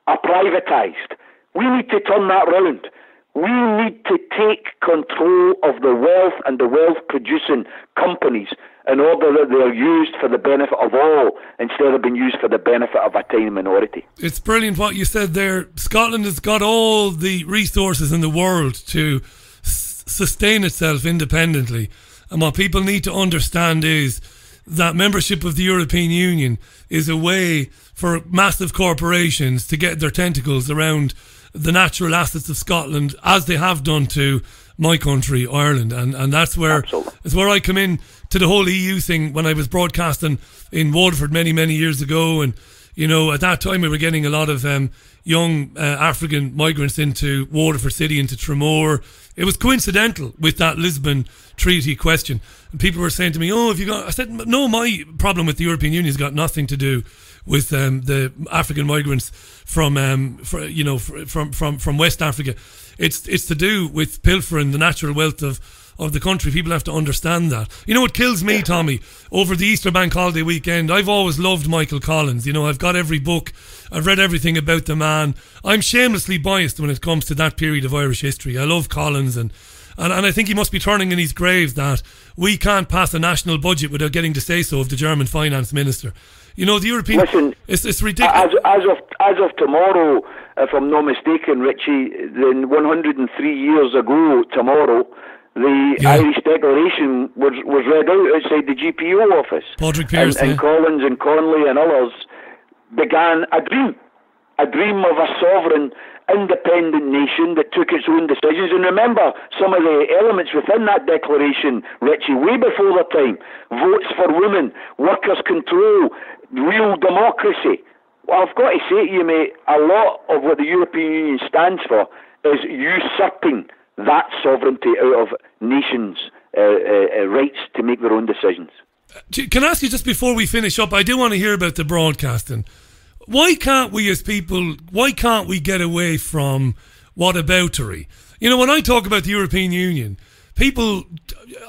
are privatised. We need to turn that round. We need to take control of the wealth and the wealth-producing companies in order that they are used for the benefit of all instead of being used for the benefit of a tiny minority. It's brilliant what you said there. Scotland has got all the resources in the world to sustain itself independently. And what people need to understand is that membership of the European Union is a way for massive corporations to get their tentacles around the natural assets of Scotland, as they have done to my country, Ireland. And that's where it's where I come in to the whole EU thing when I was broadcasting in Waterford many, many years ago. And, you know, at that time we were getting a lot of young African migrants into Waterford City, into Tramore. It was coincidental with that Lisbon Treaty question. And people were saying to me, oh, have you got... I said, no, my problem with the European Union has got nothing to do with the African migrants from West Africa. It's to do with pilfering the natural wealth of the country. People have to understand that. You know what kills me, Tommy? Over the Easter Bank Holiday weekend, I've always loved Michael Collins. You know, I've got every book. I've read everything about the man. I'm shamelessly biased when it comes to that period of Irish history. I love Collins, and I think he must be turning in his grave that we can't pass a national budget without getting to say so of the German finance minister. You know, the European... Listen, it's ridiculous. As of tomorrow, if I'm not mistaken, Richie, then 103 years ago tomorrow, the Irish Declaration was read out outside the GPO office. Padraig Pearse, and Collins and Connolly and others began a dream of a sovereign, independent nation that took its own decisions. And remember some of the elements within that declaration, Richie, way before their time: votes for women, workers' control, real democracy. Well, I've got to say to you, mate, a lot of what the European Union stands for is usurping that sovereignty out of nations' rights to make their own decisions. Can I ask you, just before we finish up, I do want to hear about the broadcasting. Why can't we as people, why can't we get away from whataboutery? You know, when I talk about the European Union, people,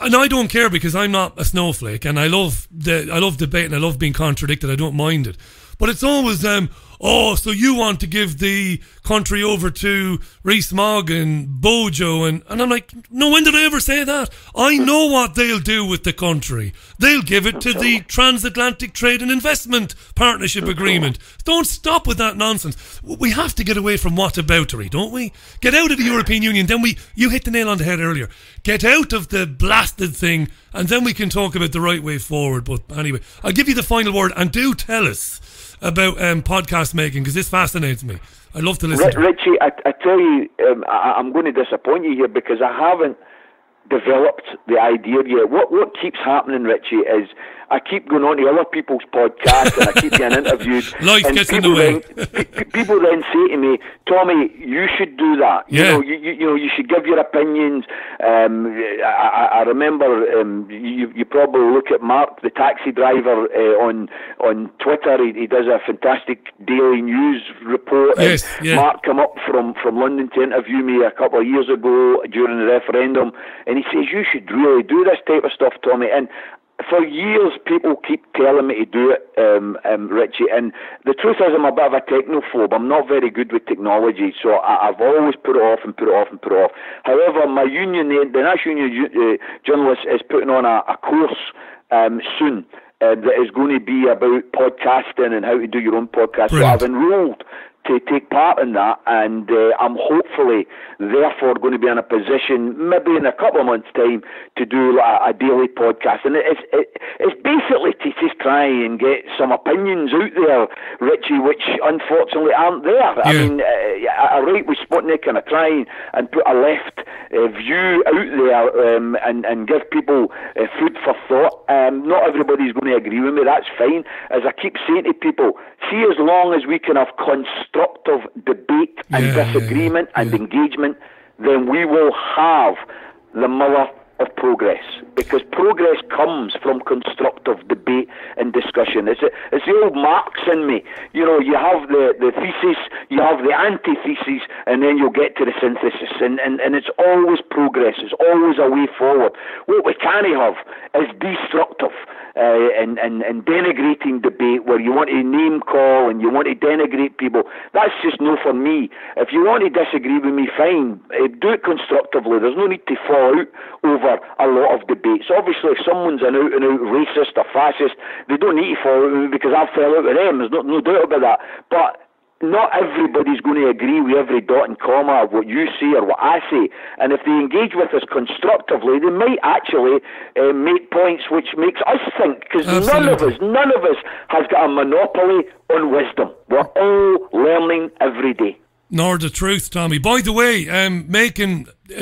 and I don't care because I'm not a snowflake, and I love debate and I love being contradicted. I don't mind it. But it's always, so you want to give the country over to Rees-Mogg and Bojo, and I'm like, no, when did I ever say that? I know what they'll do with the country. They'll give it to the Transatlantic Trade and Investment Partnership Agreement. Don't stop with that nonsense. We have to get away from whataboutery, don't we? Get out of the European Union, then you hit the nail on the head earlier. Get out of the blasted thing, and then we can talk about the right way forward. But anyway, I'll give you the final word, and do tell us about podcast making, because this fascinates me. I'd love to listen to it. Richie, I tell you, I'm going to disappoint you here because I haven't developed the idea yet. What keeps happening, Richie, is I keep going on to other people's podcasts and I keep getting interviewed. Life and gets in the way. People then say to me, Tommy, you should do that. Yeah. You should give your opinions. I remember you probably look at Mark, the taxi driver, on Twitter. He does a fantastic daily news report. Yes, yeah. Mark came up from London to interview me a couple of years ago during the referendum, and he says, you should really do this type of stuff, Tommy. And for years, people keep telling me to do it, Richie, and the truth is I'm a bit of a technophobe. I'm not very good with technology, so I've always put it off and put it off and put it off. However, my union, the National Union Journalists, is putting on a course soon that is going to be about podcasting and how to do your own podcast. Brilliant. So I've enrolled to take part in that, and I'm hopefully therefore going to be in a position, maybe in a couple of months' time, to do a daily podcast. And it's basically to just try and get some opinions out there, Richie, which unfortunately aren't there. Yeah. I mean, I write with Sputnik and I try and put a left view out there and give people food for thought. Not everybody's going to agree with me, that's fine. As I keep saying to people, see, as long as we can have constructive debate and disagreement and engagement, then we will have the mother of progress, because progress comes from constructive debate and discussion. It's the old Marx in me. You know, you have the thesis, you have the antithesis, and then you'll get to the synthesis. And it's always progress. It's always a way forward. What we can't have is destructive and denigrating debate where you want to name call and you want to denigrate people. That's just no for me. If you want to disagree with me, fine. Do it constructively. There's no need to fall out over a lot of debates. Obviously, if someone's an out-and-out racist or fascist, they don't need to fall out with me because I fell out with them. There's no doubt about that. But not everybody's going to agree with every dot and comma of what you say or what I say. And if they engage with us constructively, they might actually make points which makes us think, because none of us has got a monopoly on wisdom. We're all learning every day. Nor the truth, Tommy. By the way,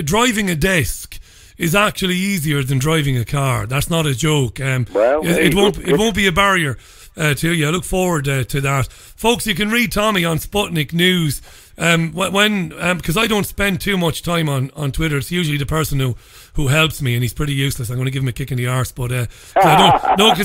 driving a desk is actually easier than driving a car. That's not a joke. It won't be a barrier to you. I look forward to that. Folks, you can read Tommy on Sputnik News. Because I don't spend too much time on Twitter. It's usually the person who helps me, and he's pretty useless. I'm going to give him a kick in the arse, but I don't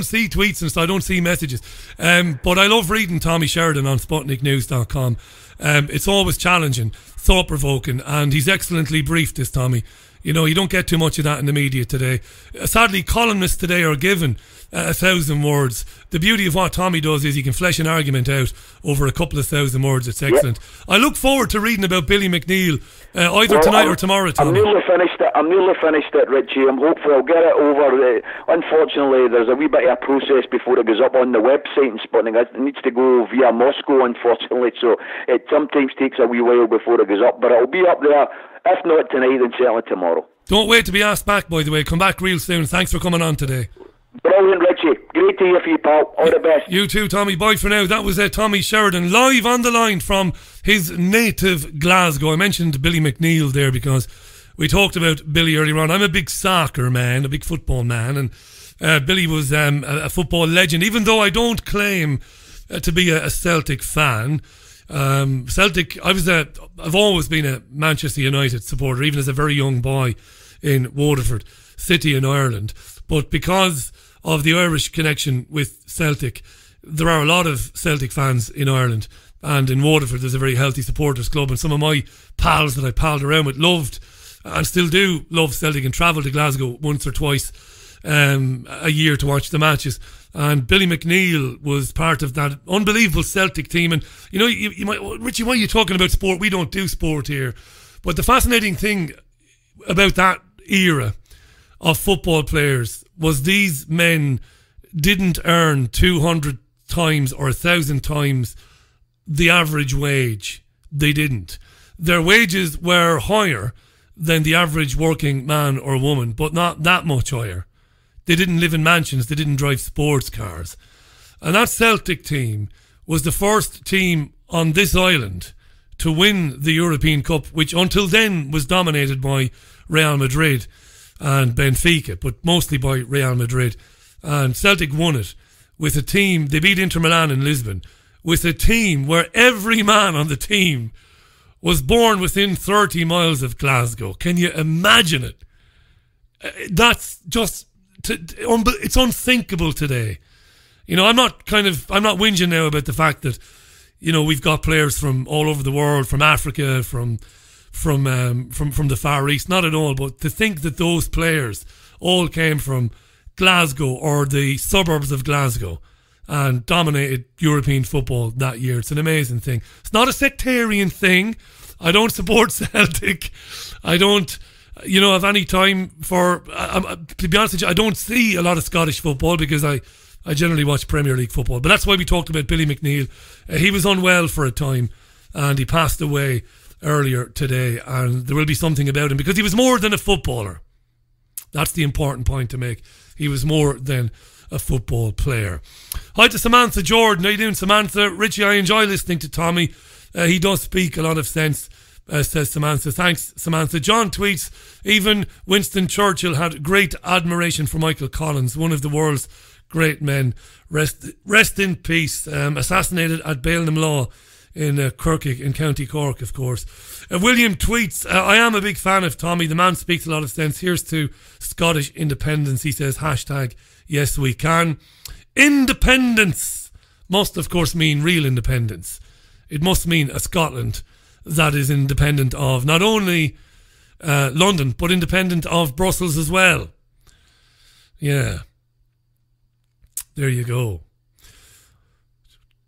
see tweets and stuff. I don't see messages. But I love reading Tommy Sheridan on SputnikNews.com. It's always challenging, thought-provoking, and he's excellently briefed, this Tommy. You know, you don't get too much of that in the media today. Sadly, columnists today are given 1,000 words. The beauty of what Tommy does is he can flesh an argument out over a couple of 1,000 words. It's excellent. Yep. I look forward to reading about Billy McNeil either tonight or tomorrow, Tommy. I'm nearly finished it, Richie. I'm hopeful I'll get it over. Unfortunately, there's a wee bit of a process before it goes up on the website in Sputnik. It needs to go via Moscow, unfortunately, so it sometimes takes a wee while before it goes up, but it'll be up there. If not tonight, then certainly tomorrow. Don't wait to be asked back, by the way. Come back real soon. Thanks for coming on today. Brilliant, Richie. Great to hear from you, pal. All the best. You too, Tommy. Bye for now. That was Tommy Sheridan, live on the line from his native Glasgow. I mentioned Billy McNeil there because we talked about Billy earlier on. I'm a big soccer man, a big football man, and Billy was a football legend, even though I don't claim to be a Celtic fan. Celtic, I've always been a Manchester United supporter, even as a very young boy in Waterford City in Ireland. But because of the Irish connection with Celtic, there are a lot of Celtic fans in Ireland, and in Waterford there's a very healthy supporters club, and some of my pals that I palled around with loved and still do love Celtic and travel to Glasgow once or twice a year to watch the matches. And Billy McNeil was part of that unbelievable Celtic team. And you know, you might, Richie, why are you talking about sport? We don't do sport here. But the fascinating thing about that era of football players was these men didn't earn 200 times or 1,000 times the average wage. They didn't. Their wages were higher than the average working man or woman, but not that much higher. They didn't live in mansions. They didn't drive sports cars. And that Celtic team was the first team on this island to win the European Cup, which until then was dominated by Real Madrid and Benfica, but mostly by Real Madrid. And Celtic won it with a team, they beat Inter Milan in Lisbon, with a team where every man on the team was born within 30 miles of Glasgow. Can you imagine it? That's just, it's unthinkable today. You know, I'm not whinging now about the fact that, you know, we've got players from all over the world, from Africa, from the Far East. Not at all. But to think that those players all came from Glasgow or the suburbs of Glasgow and dominated European football that year, it's an amazing thing. It's not a sectarian thing. I don't support Celtic. I don't, have any time for, to be honest with you, I don't see a lot of Scottish football because I generally watch Premier League football. But that's why we talked about Billy McNeil. He was unwell for a time and he passed away earlier today, and there will be something about him because he was more than a footballer. That's the important point to make. He was more than a football player. Hi to Samantha Jordan. How you doing, Samantha? Richie, I enjoy listening to Tommy. He does speak a lot of sense, says Samantha. Thanks, Samantha. John tweets, even Winston Churchill had great admiration for Michael Collins, one of the world's great men. Rest in peace. Assassinated at Bailnamlaw in Kirkig in County Cork, of course. William tweets, I am a big fan of Tommy. The man speaks a lot of sense. Here's to Scottish independence. He says, hashtag yes we can. Independence must, of course, mean real independence. It must mean a Scotland that is independent of not only London, but independent of Brussels as well. Yeah. There you go.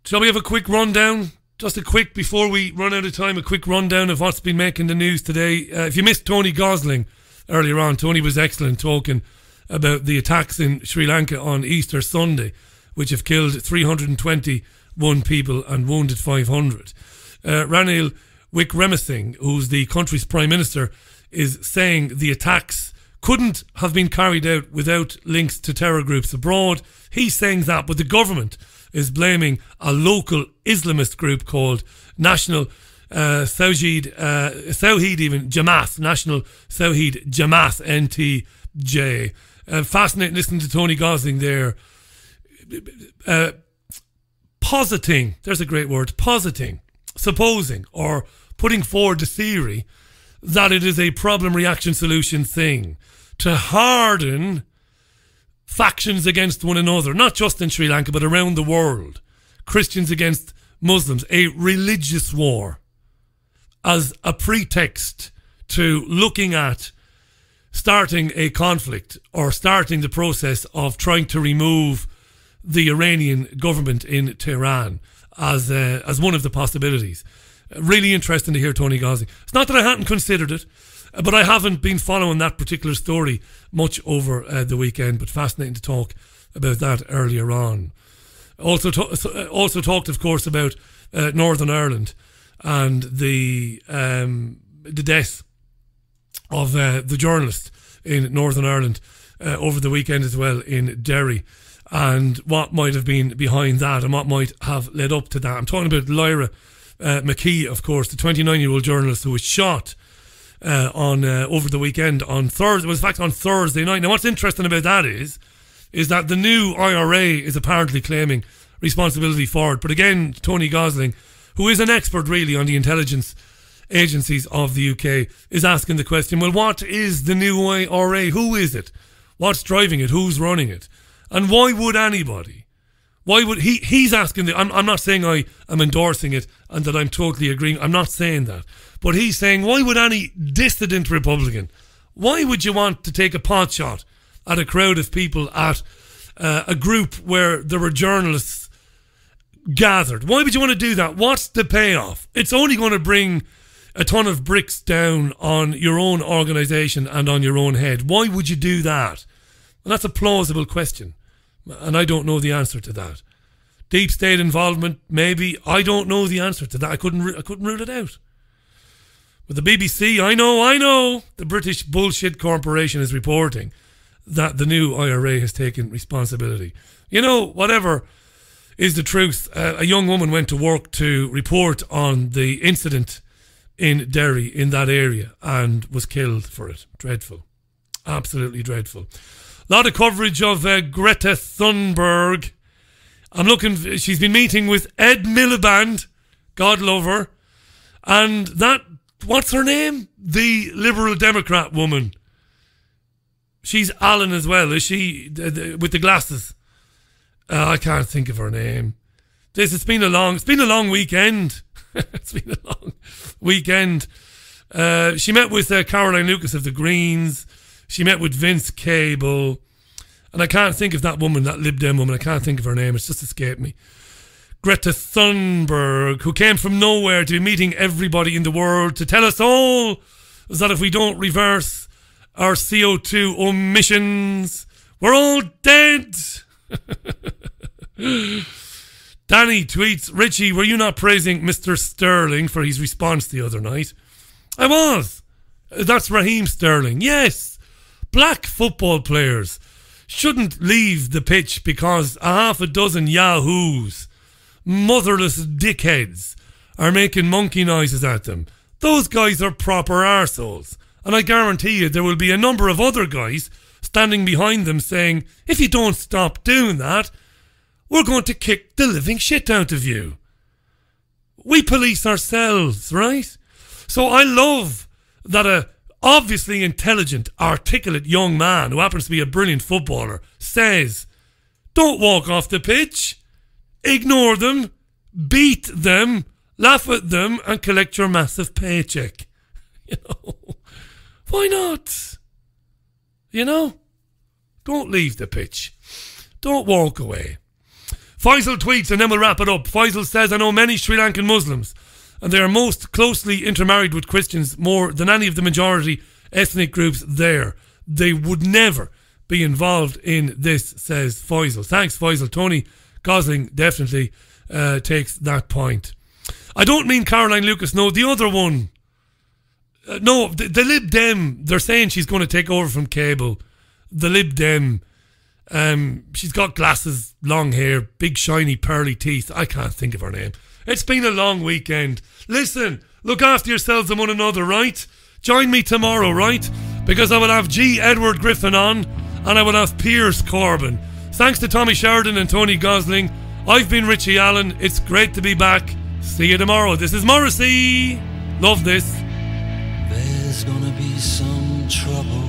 Shall we have a quick rundown? Just a quick, before we run out of time, a quick rundown of what's been making the news today. If you missed Tony Gosling earlier on, Tony was excellent talking about the attacks in Sri Lanka on Easter Sunday, which have killed 321 people and wounded 500. Ranil Wickremesinghe, who's the country's Prime Minister, is saying the attacks couldn't have been carried out without links to terror groups abroad. He's saying that, but the government is blaming a local Islamist group called National Tawheed Jamaat, National Tawheed Jamaat, NTJ. Fascinating listening to Tony Gosling there. Positing, there's a great word, positing, supposing, or putting forward the theory that it is a problem, reaction, solution thing to harden factions against one another, not just in Sri Lanka, but around the world. Christians against Muslims, a religious war as a pretext to looking at starting a conflict or starting the process of trying to remove the Iranian government in Tehran as one of the possibilities. Really interesting to hear Tony Gosling. It's not that I hadn't considered it, but I haven't been following that particular story much over the weekend, but fascinating to talk about that earlier on. Also talked, of course, about Northern Ireland and the death of the journalist in Northern Ireland over the weekend as well in Derry, and what might have been behind that and what might have led up to that. I'm talking about Lyra McKee, of course, the 29-year-old journalist who was shot over the weekend on Thursday. It was in fact on Thursday night. Now, what's interesting about that is that the new IRA is apparently claiming responsibility for it. But again, Tony Gosling, who is an expert really on the intelligence agencies of the UK, is asking the question, well, what is the new IRA? Who is it? What's driving it? Who's running it? And why would anybody? Why would he's asking I'm not saying I am endorsing it and that I'm totally agreeing. I'm not saying that. But he's saying, why would any dissident Republican, why would you want to take a pot shot at a crowd of people at a group where there were journalists gathered? Why would you want to do that? What's the payoff? It's only going to bring a ton of bricks down on your own organisation and on your own head. Why would you do that? And that's a plausible question. And I don't know the answer to that. Deep state involvement, maybe. I don't know the answer to that. I couldn't rule it out. With the BBC, I know, the British bullshit corporation is reporting that the new IRA has taken responsibility. You know, whatever is the truth, a young woman went to work to report on the incident in Derry, in that area, and was killed for it. Dreadful. Absolutely dreadful. A lot of coverage of Greta Thunberg. She's been meeting with Ed Miliband, God love her, and that, what's her name? The Liberal Democrat woman. She's Alan as well, is she? With the glasses. I can't think of her name. It's been a long weekend. It's been a long weekend. She met with Caroline Lucas of the Greens. She met with Vince Cable. And I can't think of that woman, that Lib Dem woman. I can't think of her name. It's just escaped me. Greta Thunberg, who came from nowhere to be meeting everybody in the world to tell us all that if we don't reverse our CO2 emissions, we're all dead. Danny tweets, Richie, were you not praising Mr. Sterling for his response the other night? I was. That's Raheem Sterling. Yes. Black football players shouldn't leave the pitch because a half a dozen yahoos, motherless dickheads, are making monkey noises at them. Those guys are proper arseholes. And I guarantee you there will be a number of other guys standing behind them saying, if you don't stop doing that, we're going to kick the living shit out of you. We police ourselves, right? So I love that a obviously intelligent, articulate young man who happens to be a brilliant footballer says, don't walk off the pitch, ignore them, beat them, laugh at them and collect your massive paycheck. You know, why not? You know, don't leave the pitch. Don't walk away. Faisal tweets and then we'll wrap it up. Faisal says, I know many Sri Lankan Muslims and they are most closely intermarried with Christians more than any of the majority ethnic groups there. They would never be involved in this, says Faisal. Thanks, Faisal. Tony Gosling definitely takes that point. I don't mean Caroline Lucas, no, the other one. No, the Lib Dem, they're saying she's going to take over from Cable. The Lib Dem, she's got glasses, long hair, big shiny pearly teeth. I can't think of her name. It's been a long weekend. Listen, look after yourselves and one another, right? Join me tomorrow, right? Because I will have G. Edward Griffin on and I will have Piers Corbin. Thanks to Tommy Sheridan and Tony Gosling. I've been Richie Allen. It's great to be back. See you tomorrow. This is Morrissey. Love this. There's gonna be some trouble